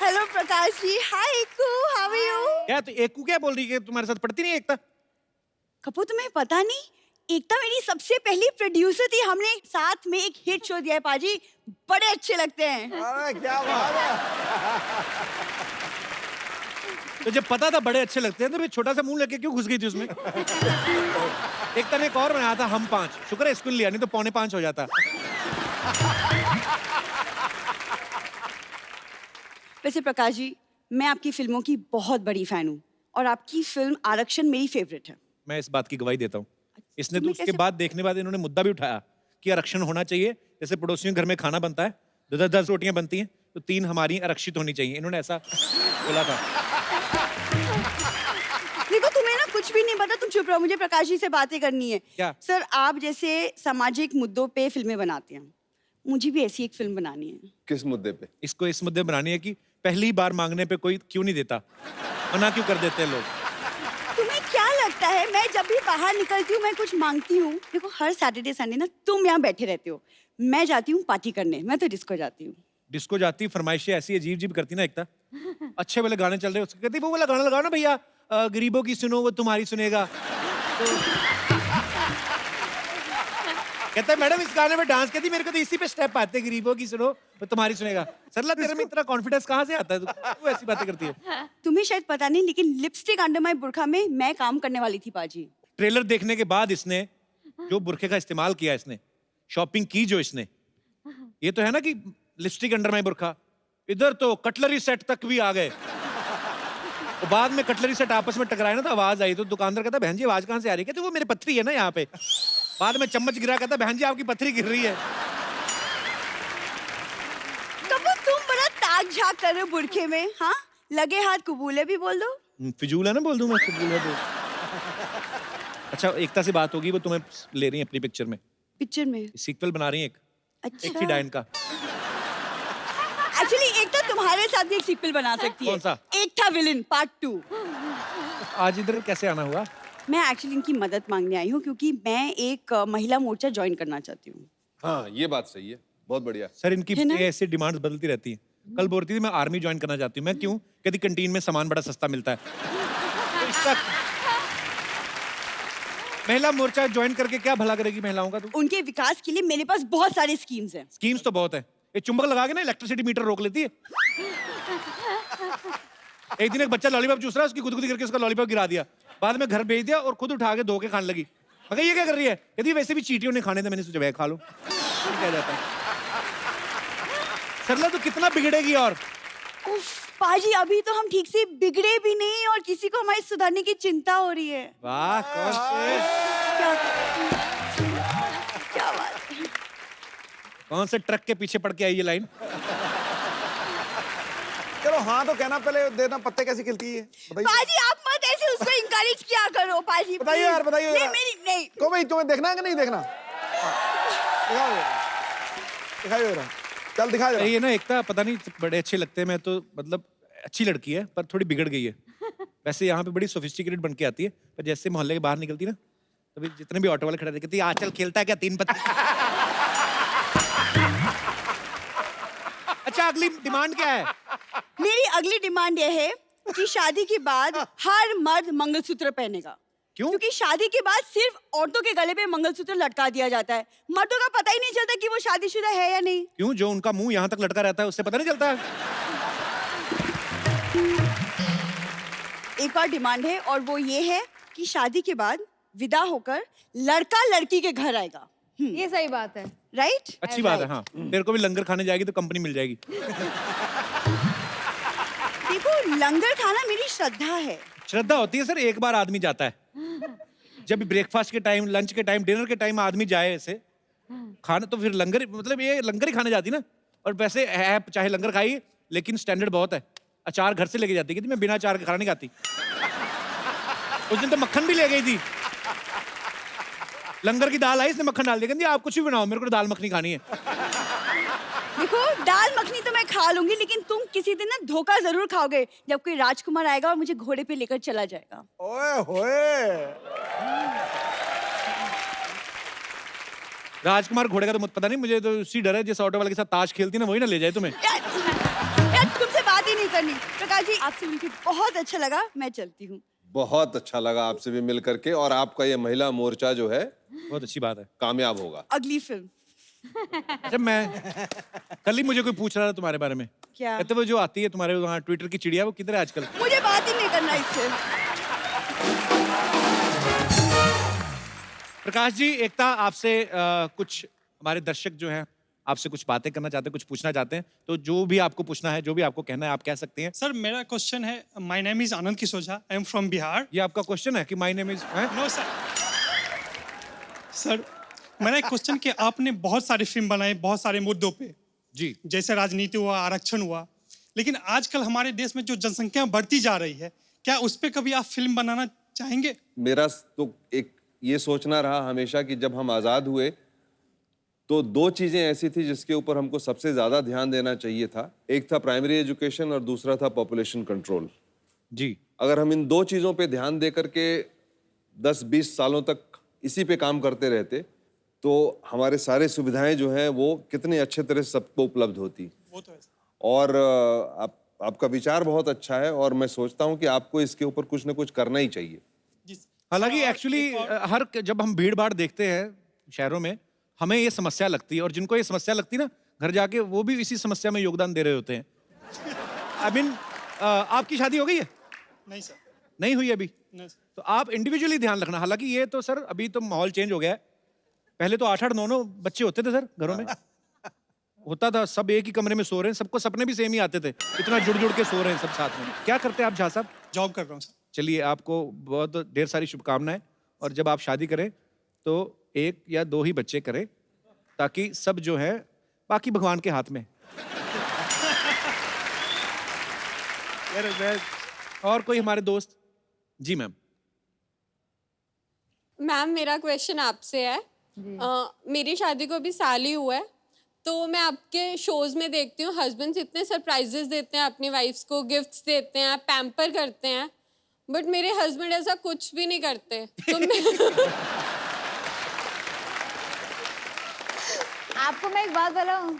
Hello Prakash ji. हाय एकू, हाउ आर यू? क्या तो एकू क्या बोल रही है कि तुम्हारे साथ पढ़ती नहीं है एकता? कपूर, तुम्हें पता नहीं, एकता मेरी सबसे पहली प्रोड्यूसर थी। हमने साथ में एक हिट शो दिया है पाजी, बड़े अच्छे लगते हैं। अरे क्या बात है। तो जब पता था बड़े अच्छे लगते हैं तो फिर छोटा सा मुंह लेके क्यों घुस गई थी उसमें? एकता ने एक और बनाया था हम 5, शुक्र है स्कूल लिया, नहीं तो 4:45 हो जाता। वैसे प्रकाश जी, मैं आपकी फिल्मों की बहुत बड़ी फैन हूँ और आपकी फिल्म आरक्षण मेरी फेवरेट है। मैं इस बात की गवाही देता हूँ। इसने तो मैं उसके कैसे- बाद देखने बाद इन्होंने मुद्दा भी उठाया कि आरक्षण होना चाहिए। जैसे पड़ोसियों के घर में खाना बनता है, 10 रोटियां बनती हैं तो 3 हमारी आरक्षित होनी चाहिए, इन्होंने ऐसा बोला था। देखो, तुम्हें ना कुछ भी नहीं पता, तुम चुप रहो, मुझे प्रकाश जी से बातें करनी है। क्या? सर, आप जैसे सामाजिक मुद्दों पे फिल्में बनाते हैं, मुझे भी ऐसी एक फिल्म बनानी है। किस मुद्दे पे? इसको इस मुद्दे बनानी है कि पहली बार मांगने पे कोई क्यों नहीं देता, मना क्यों कर देते हैं लोग। तुम्हें क्या लगता है मैं जब भी बाहर निकलती हूँ मैं कुछ मांगती हूँ, देखो हर सैटरडे संडे ना तुम यहाँ बैठे रहते हो, मैं जाती हूँ पार्टी करने, मैं तो डिस्को जाती हूँ। डिस्को जाती, फरमाइशें ऐसी अजीब अजीब करती ना एकता। अच्छे वाले गाने चल रहे उसके कहती वो वाला गाना लगाओ ना भैया, गरीबों की सुनो वो तुम्हारी सुनेगा। तो कहता है मैडम इस गाने में डांस करती, मेरे को तो इसी पे स्टेप आते हैं, गरीबों की सुनो वो तुम्हारी सुनेगा। सरला तेरे में इतना कॉन्फिडेंस कहाँ से आता है, तू ऐसी बातें करती है? तुम्हें शायद पता नहीं लेकिन लिपस्टिक अंडर माय बुरखा में मैं काम करने वाली थी पाजी। ट्रेलर देखने के बाद इसने जो बुरखे का इस्तेमाल किया, इसने शॉपिंग की जो इसने, ये तो है ना कि लिपस्टिक अंडर माय बुरखा, इधर तो कटलरी सेट तक भी आ गए। तो बाद में कटलरी सेट आपस में टकराए ना तो आवाज आई, तो दुकानदार कहता बहन जी आवाज कहाँ से आ रही है? कहते वो मेरे पत्थरी है ना यहाँ पे। बाद में चम्मच गिरा, कहता बहन जी आपकी पत्थरी गिर रही है। तो वो तुम बड़ा ताक झाक कर रहे हो बुरखे में, हाँ? लगे हाथ कबूले भी बोल दो। फिजूल है ना, बोल दूं मैं फिजूल है तो। अच्छा एकता से बात होगी, वो तुम्हें ले रही है अपनी पिक्चर में, पिक्चर में सीक्वल बना रही है एक, अच्छा। एक थी डायन का। एक्चुअली एक तो तुम्हारे साथ भी एक सीक्वल बना सकती है। कौन सा? एक था विलन पार्ट 2। आज इधर कैसे आना हुआ? मैं एक्चुअली इनकी मदद मांगने आई हूँ क्योंकि मैं एक महिला मोर्चा ज्वाइन करना चाहती हूँ। हाँ ये बात सही है, बहुत बढ़िया। सर इनकी है ना? ये ऐसे डिमांड्स बदलती रहती हैं। कल बोल रही थी मैं आर्मी ज्वाइन करना चाहती हूँ। मैं क्यों? कहती कैंटीन में सामान बड़ा सस्ता मिलता है। तो इसका महिला मोर्चा ज्वाइन करके क्या भला करेगी महिलाओं का? तू उनके विकास के लिए मेरे पास बहुत सारी स्कीम्स हैं। स्कीम्स तो बहुत है, ये चुंबक लगा के ना इलेक्ट्रिसिटी मीटर रोक लेती है। एक दिन एक बच्चा लॉलीपॉप चूस रहा है, उसकी गुदगुदी करके उसका लॉलीपॉप गिरा दिया, बाद में घर भेज दिया और खुद उठा के धो के खाने लगी। मगर ये क्या कर रही है? यदि वैसे भी चींटियों ने खाने थे, मैंने सोचा वह खा लो। क्या जाता है सरला, तो कितना बिगड़ेगी? और उफ, पाजी अभी तो हम ठीक से बिगड़े भी नहीं और किसी को हमारी सुधारने की चिंता हो रही है। वाह कौन से क्या बात है। कौन से ट्रक के पीछे पड़ के आई ये लाइन? चलो हाँ तो कहना पहले देना, पत्ते कैसी खिलती है बताइए। पाजी आप मत ऐसे उसको इंकरेज किया करो पाजी। बताइए यार, बताइए नहीं यार। मेरी नहीं। को भाई तुम्हें देखना है कि नहीं देखना? दिखाओ दिखाइए जरा, चल दिखा जरा। ये ना एकता पता नहीं बड़े अच्छे लगते हैं, मैं तो मतलब अच्छी लड़की है पर थोड़ी बिगड़ गई है। वैसे यहाँ पे बड़ी सोफिस्टिकेटेड बन के आती है, पर जैसे मोहल्ले के बाहर निकलती ना, तभी जितने भी ऑटो वाले खड़े कहती है आजकल खेलता है क्या 3 पत्ते? अच्छा अगली डिमांड क्या है? मेरी अगली डिमांड ये है कि शादी के बाद हर मर्द मंगलसूत्र पहनेगा। क्यों? क्योंकि शादी के बाद सिर्फ औरतों के गले पे मंगलसूत्र लटका दिया जाता है, मर्दों का पता ही नहीं चलता कि वो शादीशुदा है या नहीं। क्यों? जो उनका मुंह यहाँ तक लटका रहता है उससे पता नहीं चलता है? एक और डिमांड है और वो ये है कि शादी के बाद विदा होकर लड़का लड़की के घर आएगा। ये सही बात है। राइट? अच्छी बात है। हाँ तेरे को भी लंगर खाने जाएगी तो कंपनी मिल जाएगी। देखो लंगर खाना मेरी श्रद्धा है। श्रद्धा होती है सर, एक बार आदमी जाता है, जब ब्रेकफास्ट के टाइम, लंच के टाइम, डिनर के टाइम आदमी जाए ऐसे खाना, तो फिर लंगर मतलब ये लंगर ही खाने जाती ना। और वैसे है चाहे लंगर खाई लेकिन स्टैंडर्ड बहुत है। अचार घर से लेके जाती है कि मैं बिना अचार के खाना नहीं खाती। उस दिन तो मक्खन भी ले गई थी। लंगर की दाल आई, इसने मक्खन डाल दिया, कहती आप कुछ भी बनाओ मेरे को दाल मखनी खानी है। देखो दाल मखनी तो मैं खा लूंगी लेकिन तुम किसी दिन ना धोखा जरूर खाओगे जब कोई राजकुमार आएगा और मुझे घोड़े पे लेकर चला जाएगा। ओए होए, राजकुमार घोड़े का तो मुझे पता नहीं, मुझे तो उसी डर है जिस ऑटो वाले के साथ ताश खेलती ना वही ना ले जाए तुम्हें। यार तुमसे बात ही नहीं करनी। प्रकाश जी आपसे मिलकर बहुत अच्छा लगा, मैं चलती हूँ। बहुत अच्छा लगा आपसे भी मिल करके, और आपका ये महिला मोर्चा जो है बहुत अच्छी बात है, कामयाब होगा। अगली फिल्म अच्छा मैं कल ही मुझे कोई पूछ रहा था तुम्हारे बारे में। क्या? कहते वो जो आती है तुम्हारे वहाँ ट्विटर की चिड़िया, वो किधर है आजकल? मुझे बात ही नहीं करना इससे। प्रकाश जी, एकता आपसे कुछ हमारे दर्शक जो हैं आपसे कुछ बातें करना चाहते हैं, कुछ पूछना चाहते हैं, तो जो भी आपको पूछना है, जो भी आपको कहना है, आप कह सकते हैं। सर मेरा क्वेश्चन है, my name is Anand Kisoja, I am from Bihar. ये आपका क्वेश्चन है कि my name is? No sir. Sir मेरा एक क्वेश्चन कि आपने बहुत सारी फिल्म बनाई बहुत सारे मुद्दों पे, जी, जैसे राजनीति हुआ, आरक्षण हुआ, लेकिन आजकल हमारे देश में जो जनसंख्या बढ़ती जा रही है, क्या उस पर कभी आप फिल्म बनाना चाहेंगे? मेरा तो एक ये सोचना रहा हमेशा कि जब हम आज़ाद हुए तो 2 चीज़ें ऐसी थी जिसके ऊपर हमको सबसे ज़्यादा ध्यान देना चाहिए था। एक था प्राइमरी एजुकेशन और दूसरा था पॉपुलेशन कंट्रोल। जी, अगर हम इन 2 चीज़ों पे ध्यान दे करके 10-20 सालों तक इसी पे काम करते रहते तो हमारे सारे सुविधाएं जो हैं वो कितने अच्छे तरह से सबको उपलब्ध होती। वो तो है। और आपका विचार बहुत अच्छा है और मैं सोचता हूं कि आपको इसके ऊपर कुछ ना कुछ करना ही चाहिए। हालांकि एक्चुअली हर जब हम भीड़ भाड़ देखते हैं शहरों में, हमें ये समस्या लगती है, और जिनको ये समस्या लगती है ना, घर जाके वो भी इसी समस्या में योगदान दे रहे होते हैं। आई मीन आपकी शादी हो गई है? नहीं सर, नहीं हुई अभी? नहीं सर। तो आप इंडिविजुअली ध्यान रखना। हालांकि ये तो सर अभी तो माहौल चेंज हो गया है। पहले तो 8-8, 9-9 बच्चे होते थे सर घरों में। होता था, सब एक ही कमरे में सो रहे हैं, सबको सपने भी सेम ही आते थे, इतना जुड़ जुड़ के सो रहे हैं सब साथ में। क्या करते हैं आप झा साहब? जॉब कर रहा हूँ सर। चलिए, आपको बहुत ढेर सारी शुभकामनाएं, और जब आप शादी करें तो 1 या 2 ही बच्चे करें, ताकि सब जो है बाकी भगवान के हाथ में। और कोई हमारे दोस्त? जी मैम। मैम, मेरा क्वेश्चन आपसे है। मेरी शादी को अभी साल ही हुआ है, तो मैं आपके शोज में देखती हूँ हस्बैंड्स इतने सरप्राइजेस देते हैं अपनी वाइफ्स को, गिफ्ट्स देते हैं, पैम्पर करते हैं, बट मेरे हस्बैंड ऐसा कुछ भी नहीं करते। तो आपको मैं एक बात बताऊं,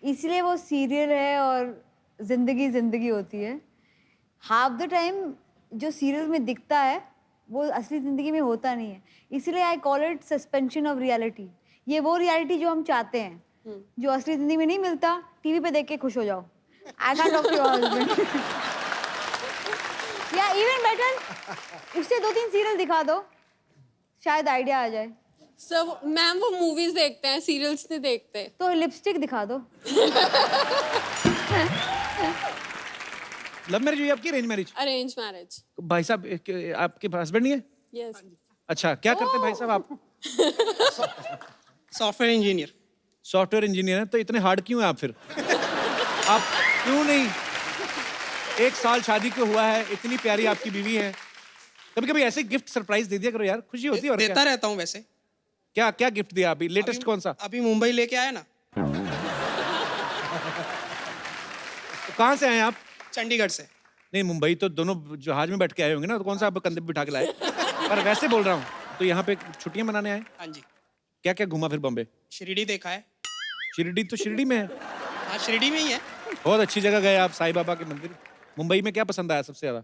इसलिए वो सीरियल है और जिंदगी जिंदगी होती है। हाफ द टाइम जो सीरियल में दिखता है वो असली ज़िंदगी में होता नहीं है, इसलिए I call it suspension of reality. ये वो रियलिटी जो हम चाहते हैं, जो असली ज़िंदगी में नहीं मिलता, टीवी पे देख के खुश हो जाओ। I can talk to your husband या इवन बेटर, उससे 2-3 सीरियल दिखा दो, शायद आइडिया आ जाए। सब मैम वो मूवीज देखते हैं, सीरियल्स नहीं देखते। तो लिपस्टिक दिखा दो। लव मैरिज हुई आपकी, अरेंज मैरिज? Arrange marriage. भाई साहब आपके हस्बैंड नहीं है? यस। अच्छा, क्या करते हैं भाई साहब आप? Software engineer. सॉफ्टवेयर इंजीनियर है, तो इतने हार्ड क्यों हैं आप फिर? आप क्यों नहीं, 1 साल शादी को हुआ है, इतनी प्यारी आपकी बीवी है, कभी कभी ऐसे गिफ्ट सरप्राइज दे दिया करो यार, खुशी होती है। और देता रहता हूँ वैसे। क्या क्या गिफ्ट दिया अभी लेटेस्ट? कौन सा? अभी मुंबई लेके आया ना। तो कहाँ से आए आप? चंडीगढ़ से। नहीं, मुंबई तो दोनों जहाज में बैठ के आए होंगे ना, तो कौन सा आप कंधे पे बिठा के लाए? पर वैसे बोल रहा हूँ, तो यहाँ पे छुट्टियां मनाने आए? हाँ जी। क्या क्या घूमा फिर बॉम्बे? शिरडी देखा है। शिरडी तो शिरडी में है। हाँ, शिरडी में ही है। बहुत अच्छी जगह गए आप, साईं बाबा के मंदिर। मुंबई में क्या पसंद आया सबसे ज्यादा?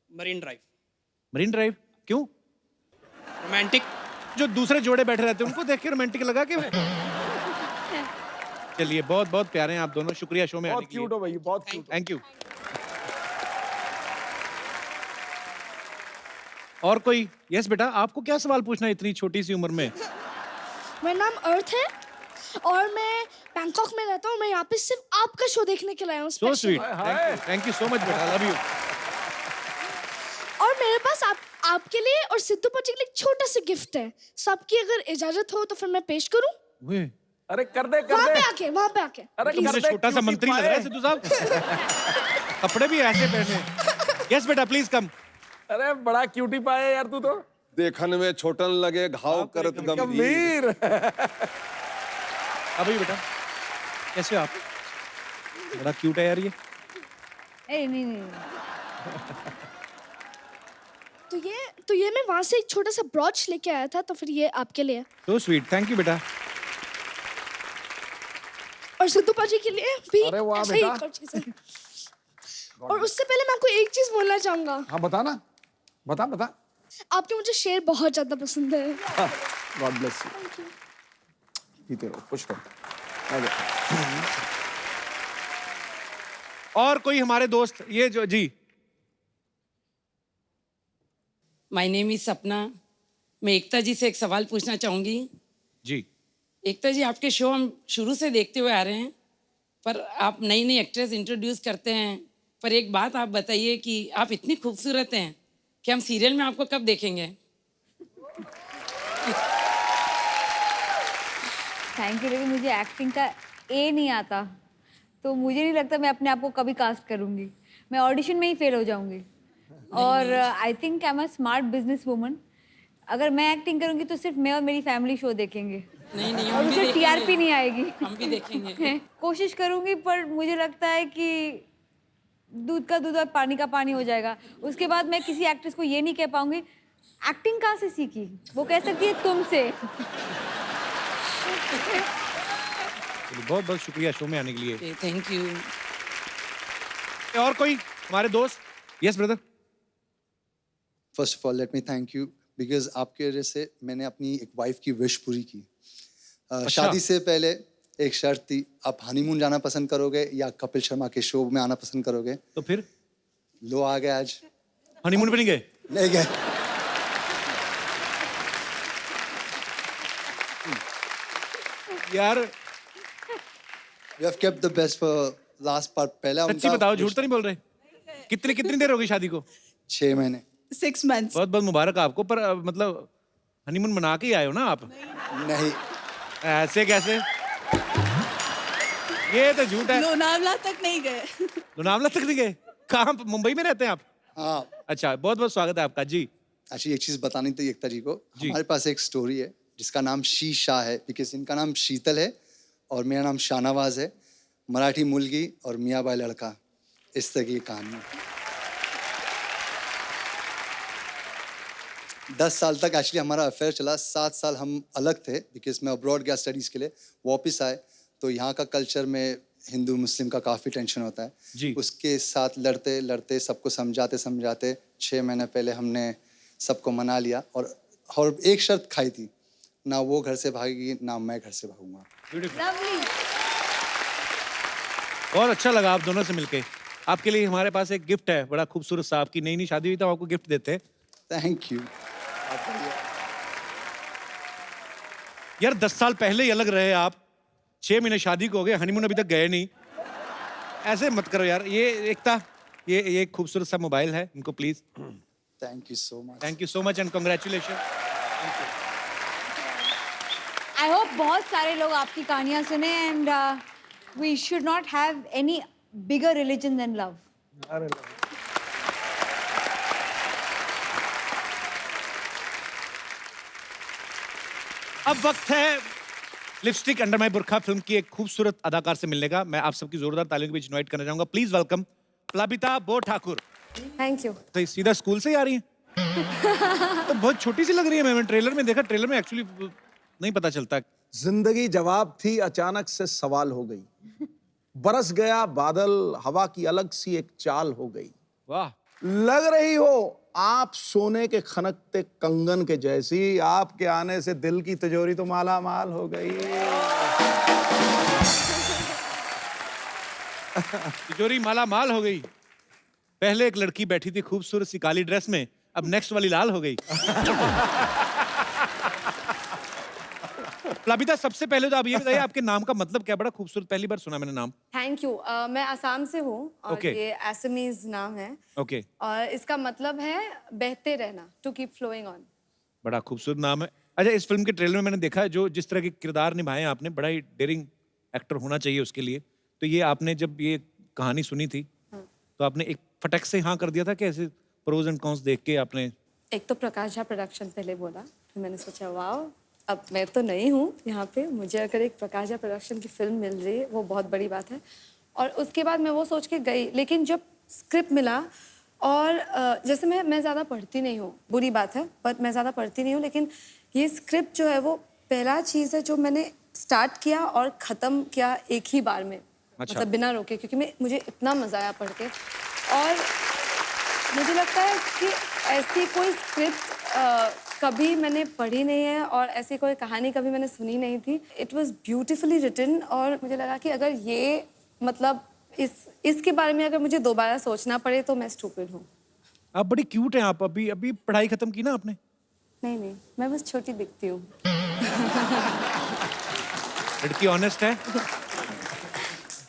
Marine drive. मरीन ड्राइव क्यों? रोमांटिक। जो दूसरे जोड़े बैठे रहते हैं उनको देख के रोमांटिक लगा के? चलिए, बहुत बहुत प्यारे हैं आप दोनों, शुक्रिया शो में आने बहुत के लिए। क्यूट हो भाई, बहुत क्यूट। Thank you. और कोई? यस बेटा, आपको क्या सवाल पूछना है इतनी छोटी सी उम्र में? मेरा नाम अर्थ है और मैं बैंकॉक में रहता हूँ। मैं यहाँ पे सिर्फ आपका शो देखने के लिए आया हूँ। So sweet, thank you so much बेटा, लव यू। और मेरे पास आपके लिए और सिद्धू पाजी के लिए एक छोटा सा गिफ्ट है। सबकी अगर इजाजत हो तो फिर मैं पेश करूं? अरे कर दे वहाँ पे आके, वहाँ पे आके। अरे तो मुझे छोटा सा मंत्री लग रहा है सिद्धू साहब। कपड़े भी ऐसे पहने। यस बेटा, प्लीज कम। अरे बड़ा क्यूटी पाए यार तू तो। देखने में छोटन लगे, घाव करत गंभीर। अभी बेटा, कैसे हो आप? बड़ा क्यूट है यार ये। नहीं। तो ये मैं वहाँ से एक छोटा सा ब्रॉच लेके आया था, तो फिर ये आपके लिए। सो स्वीट, थैंक यू बेटा। और सिद्धू पाजी के लिए भी अरे वाह ऐसा ही बेटा। एक और चीज़ है। और उससे पहले मैं आपको एक चीज बोलना चाहूंगा। हाँ बता ना, बता। आपके मुझे शेर बहुत ज्यादा पसंद है। God bless you. जीते रहो, खुश रहो। आ जाओ। और कोई हमारे दोस्त? ये जो जी। माय नेम इज सपना। मैं एकता जी से एक सवाल पूछना चाहूंगी। जी। एकता जी, आपके शो हम शुरू से देखते हुए आ रहे हैं, पर आप नई नई एक्ट्रेस इंट्रोड्यूस करते हैं, पर एक बात आप बताइए कि आप इतनी खूबसूरत हैं कि हम सीरियल में आपको कब देखेंगे? थैंक यू, लेकिन मुझे एक्टिंग का ए नहीं आता, तो मुझे नहीं लगता मैं अपने आप को कभी कास्ट करूँगी। मैं ऑडिशन में ही फेल हो जाऊँगी। और I think I am a smart business woman. अगर मैं एक्टिंग करूँगी तो सिर्फ मैं और मेरी फैमिली शो देखेंगे। नहीं, और उसे टीआरपी नहीं आएगी। हम भी देखेंगे। कोशिश करूँगी, पर मुझे लगता है कि दूध का दूध और पानी का पानी हो जाएगा। उसके बाद मैं किसी एक्ट्रेस को ये नहीं कह पाऊँगी एक्टिंग कहाँ से सीखी? वो कह सकती है तुमसे। बहुत बहुत शुक्रिया शो में आने के लिए। Thank you. और कोई हमारे दोस्त? Yes brother. First of all let me thank you because आपके वजह से मैंने अपनी एक वाइफ की विश पूरी की। शादी से पहले एक शर्त थी, आप हनीमून जाना पसंद करोगे या कपिल शर्मा के शो में आना पसंद करोगे? तो फिर लो आ गए आज। हनीमून पे नहीं गए? नहीं गए। यार we have kept the best for last part. पहला सच्ची बताओ, झूठ तो नहीं बोल रहे? कितनी देर होगी शादी को? 6 महीने। 6 months। बहुत बहुत मुबारक आपको। पर मतलब हनीमून मना के ही आए हो ना आप? नहीं। ऐसे कैसे? ये तो झूठ है। लोनावला तक नहीं गए। लोनावला तक नहीं गए? कहाँ, मुंबई में रहते हैं आप? हाँ। अच्छा, बहुत बहुत स्वागत है आपका जी। एक्चुअली एक चीज बतानी थी एकता जी को। हमारे पास एक स्टोरी है जिसका नाम शीशा है, बिकॉज इनका नाम शीतल है और मेरा नाम शाहनवाज है। मराठी मुलगी और मियाँ बाई लड़का, इस तरह की कहानी है। 10 साल तक एक्चुअली हमारा अफेयर चला। 7 साल हम अलग थे बिकॉज मैं अब्रॉड गया स्टडीज़ के लिए। वापस आए तो यहाँ का कल्चर में हिंदू मुस्लिम का काफ़ी टेंशन होता है जी। उसके साथ लड़ते लड़ते सबको समझाते समझाते 6 महीने पहले हमने सबको मना लिया और एक शर्त खाई थी, ना वो घर से भागेगी ना मैं घर से भागूंगा। बहुत अच्छा लगा आप दोनों से मिलके। आपके लिए हमारे पास एक गिफ्ट है, बड़ा खूबसूरत सा। आपकी नई नई शादी हुई तो आपको गिफ्ट देते हैं। Thank you. यार 10 साल पहले ही अलग रहे आप, 6 महीने शादी को हो गए, हनीमून अभी तक गए नहीं। ऐसे मत करो यार। ये एकता, ये एक खूबसूरत सा मोबाइल है, इनको please. Thank you so much. Thank you so much and congratulation. I hope बहुत सारे लोग आपकी कहानियां सुने and we should not have any bigger religion than love. अब वक्त है lipstick under my burkha film की एक खूबसूरत अदाकार से मिलने का। मैं आप सबकी जोरदार तालियों के बीच इनवाइट करना चाहूंगा। प्लीज वेलकम प्लाबिता बो ठाकुर। Thank you. तो सीधा स्कूल से ही आ रही हैं? तो बहुत छोटी सी लग रही है। मैंने ट्रेलर में देखा, ट्रेलर में एक्चुअली नहीं पता चलता। जिंदगी जवाब थी, अचानक से सवाल हो गई। बरस गया बादल, हवा की अलग सी एक चाल हो गई। वाह। लग रही हो आप सोने के खनकते कंगन के जैसी, आपके आने से दिल की तिजोरी तो माला माल हो गई। तिजोरी माला माल हो गई। पहले एक लड़की बैठी थी खूबसूरत सी काली ड्रेस में, अब नेक्स्ट वाली लाल हो गई। प्लाबिता, सबसे पहले तो आप ये बताइए आपके नाम का मतलब क्या? बड़ा खूबसूरत, पहली बार सुना मैंने नाम। Thank you. मैं असम से हूँ और Okay. ये असमीज नाम है ओके। और इसका मतलब है बहते रहना, टू कीप फ्लोइंग ऑन। बड़ा खूबसूरत नाम है। अच्छा, इस फिल्म के ट्रेलर में मैंने देखा है जो जिस तरह के किरदार निभाए हैं आपने, बड़ा ही डेयरिंग एक्टर होना चाहिए उसके लिए। तो ये आपने जब ये कहानी सुनी थी तो आपने एक फटक से हाँ कर दिया था कि ऐसे प्रोज एंड कॉन्स देख के आपने? एक तो प्रकाश झा प्रोडक्शन पहले बोला, फिर मैंने सोचा वाह, अब मैं तो नहीं हूँ यहाँ पे, मुझे अगर एक प्रकाश झा प्रोडक्शन की फिल्म मिल रही है वो बहुत बड़ी बात है। और उसके बाद मैं वो सोच के गई, लेकिन जब स्क्रिप्ट मिला और जैसे मैं ज़्यादा पढ़ती नहीं हूँ, बुरी बात है, बट मैं ज़्यादा पढ़ती नहीं हूँ, लेकिन ये स्क्रिप्ट जो है वो पहला चीज़ है जो मैंने स्टार्ट किया और ख़त्म किया एक ही बार में। अच्छा। मतलब बिना रोके, क्योंकि मुझे इतना मज़ा आया पढ़ के। और मुझे लगता है कि ऐसी कोई स्क्रिप्ट कभी मैंने पढ़ी नहीं है और ऐसी कोई कहानी कभी मैंने सुनी नहीं थी। इट वॉज ब्यूटिफुली रिटन और मुझे लगा कि अगर ये मतलब इसके बारे में अगर मुझे दोबारा सोचना पड़े तो मैं स्टूपिड हूँ। आप बड़ी क्यूट हैं। आप अभी पढ़ाई खत्म की ना आपने? नहीं, मैं बस छोटी दिखती हूँ। लड़की ऑनेस्ट है।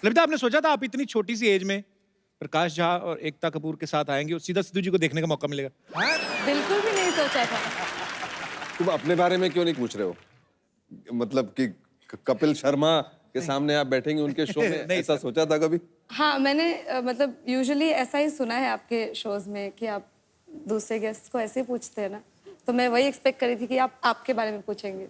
ललिता, आपने सोचा था आप इतनी छोटी सी एज में प्रकाश झा और एकता कपूर के साथ आएंगे और सीधा सिद्धू जी को देखने का मौका मिलेगा? बिल्कुल भी नहीं सोचा था। तुम अपने बारे में क्यों नहीं पूछ रहे हो? मतलब कि कपिल शर्मा के सामने आप बैठेंगे उनके शो में, ऐसा सोचा था कभी? हाँ, मैंने मतलब यूजुअली ऐसा ही सुना है आपके शोज में कि आप दूसरे गेस्ट को ऐसे ही पूछते हैं ना, तो मैं वही एक्सपेक्ट करी थी कि आप आपके बारे में पूछेंगे।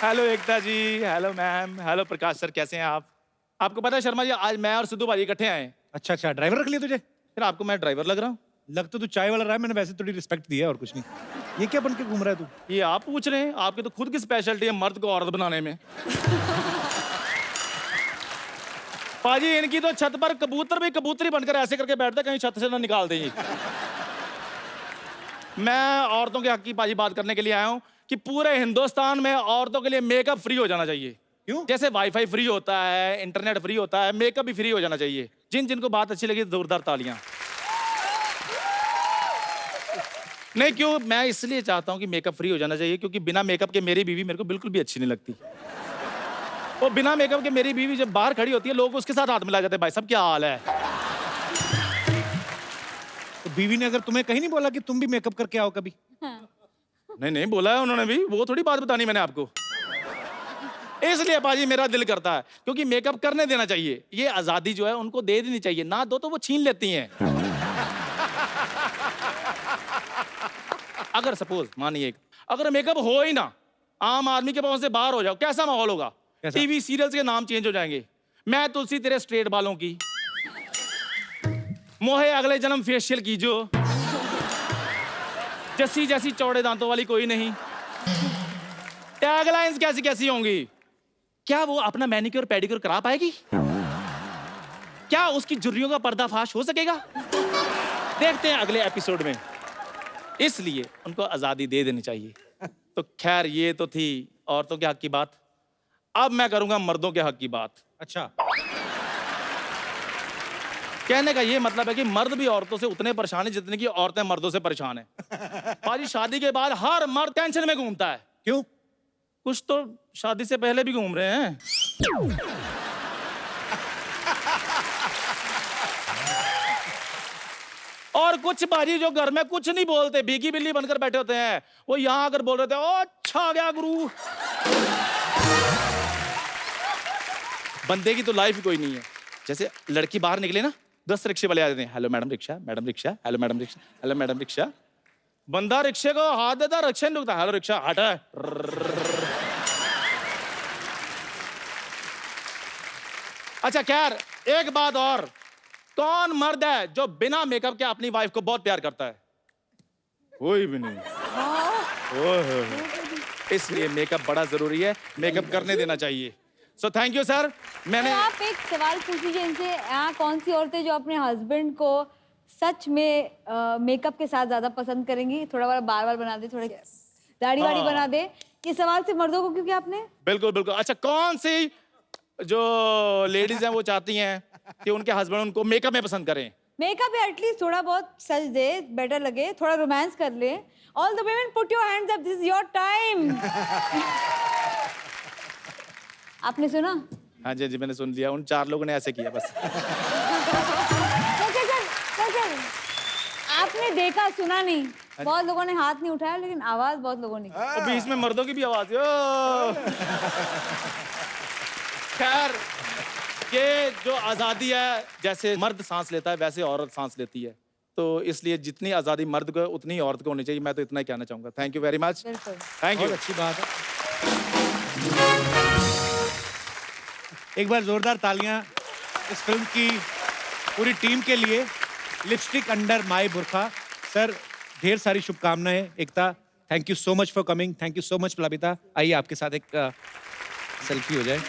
हेलो एकता जी, हेलो मैम, हेलो प्रकाश सर, कैसे हैं आप? आपको पता है शर्मा जी, आज मैं और सिद्धू भाई इकट्ठे आए हैं। अच्छा अच्छा, ड्राइवर रख लिया तुझे? फिर आपको मैं ड्राइवर लग रहा हूँ? लग तो तू चाय वाला रहा है, मैंने वैसे थोड़ी रिस्पेक्ट दी है और कुछ नहीं। ये क्या बन के घूम रहा है तू? ये आप पूछ रहे हैं? आपकी तो खुद की स्पेशलिटी है मर्द को औरत बनाने में। पाजी इनकी तो छत पर कबूतर भी कबूतरी बनकर ऐसे करके बैठते, कहीं छत से ना निकाल दें। मैं औरतों के हक की पाजी बात करने के लिए आया हूँ कि पूरे हिंदुस्तान में औरतों के लिए मेकअप फ्री हो जाना चाहिए। क्यों? जैसे वाईफाई फ्री होता है, इंटरनेट फ्री होता है, मेकअप भी फ्री हो जाना चाहिए। जिन जिनको बात अच्छी लगी जोरदार तालियां। नहीं क्यों, मैं इसलिए चाहता हूं कि मेकअप फ्री हो जाना चाहिए क्योंकि बिना मेकअप के मेरी बीवी मेरे को बिल्कुल भी अच्छी नहीं लगती। और बिना मेकअप के मेरी बीवी जब बाहर खड़ी होती है लोग उसके साथ हाथ मिला जाते हैं, भाई साहब क्या हाल है। तो बीवी ने अगर तुम्हें कहीं नहीं बोला कि तुम भी मेकअप करके आओ कभी? नहीं नहीं बोला है उन्होंने भी, वो थोड़ी बात बतानी मैंने आपको। इसलिए पाजी मेरा दिल करता है क्योंकि मेकअप करने देना चाहिए। ये आजादी जो है उनको दे देनी चाहिए, ना दो तो वो छीन लेती हैं। अगर सपोज मानिए अगर मेकअप हो ही ना, आम आदमी के पास से बाहर हो जाओ, कैसा माहौल होगा? टीवी सीरियल्स के नाम चेंज हो जाएंगे। मैं तुलसी तेरे स्ट्रेट बालों की, मोहे अगले जन्म फेशियल कीजो, जस्सी जैसी चौड़े दांतों वाली कोई नहीं। टैगलाइंस कैसी कैसी होंगी? क्या वो अपना मैनिक्योर पेडिक्योर करा पाएगी? क्या उसकी झुर्रियों का पर्दाफाश हो सकेगा? देखते हैं अगले एपिसोड में। इसलिए उनको आजादी दे देनी चाहिए। तो खैर ये तो थी औरतों के हक की बात। अब मैं करूंगा मर्दों के हक की बात। अच्छा, कहने का ये मतलब है कि मर्द भी औरतों से उतने परेशान है जितने की औरतें मर्दों से परेशान है। पाजी शादी के बाद हर मर्द टेंशन में घूमता है। क्यों? कुछ तो शादी से पहले भी घूम रहे हैं। और कुछ बाजी जो घर में कुछ नहीं बोलते, भीगी बिल्ली बनकर बैठे होते हैं, वो यहां आकर बोल रहे थे ओ अच्छा गया गुरु। बंदे की तो लाइफ ही कोई नहीं है। जैसे लड़की बाहर निकले ना, 10 रिक्शे वाले आ जाते हैं, hello madam rickshaw, madam rickshaw, hello madam rickshaw, hello madam rickshaw. बंदा रिक्शे को हाथ देता, रिक्शा नहीं रुकता, हेलो रिक्शा हटा। अच्छा खैर एक बात और, कौन मर्द है जो बिना मेकअप के अपनी वाइफ को बहुत प्यार करता है? कोई भी नहीं। इसलिए मेकअप बड़ा जरूरी है, मेकअप करने देना चाहिए। So thank you sir. मैंने तो आप एक सवाल पूछ लीजिए इनसे, यहाँ कौन सी औरतें जो अपने हस्बैंड को सच में मेकअप के साथ ज्यादा पसंद करेंगी? थोड़ा बार बार बना दे, थोड़े दाढ़ी वाड़ी बना दे। ये सवाल सिर्फ मर्दों को क्यों किया आपने? बिल्कुल बिल्कुल। अच्छा कौन सी जो लेडीज हैं वो चाहती हैं कि उनके हस्बैंड उनको मेकअप में पसंद करें? मेकअप या एटलीस्ट थोड़ा बहुत सज दे, बेटर लगे, थोड़ा रोमांस कर ले। All the women put your hands up, this is your time. आपने सुना? हाँ जी जी मैंने सुन लिया, उन 4 लोगों ने ऐसे किया बस। सर, आपने देखा सुना नहीं? बहुत लोगों ने हाथ नहीं उठाया लेकिन आवाज बहुत लोगों ने की। और बीच में मर्दों की भी आवाज है। खैर ये जो आजादी है, जैसे मर्द सांस लेता है वैसे औरत सांस लेती है, तो इसलिए जितनी आजादी मर्द को उतनी औरत को होनी चाहिए। मैं तो इतना ही कहना चाहूंगा। Thank you very much. Thank you. बहुत अच्छी बात है। एक बार जोरदार तालियां इस फिल्म की पूरी टीम के लिए। Lipstick under my Burkha. Sir ढेर सारी शुभकामनाएं। Ekta thank you so much for coming. Thank you so much Plabita. आइए आपके साथ एक सेल्फी हो जाए।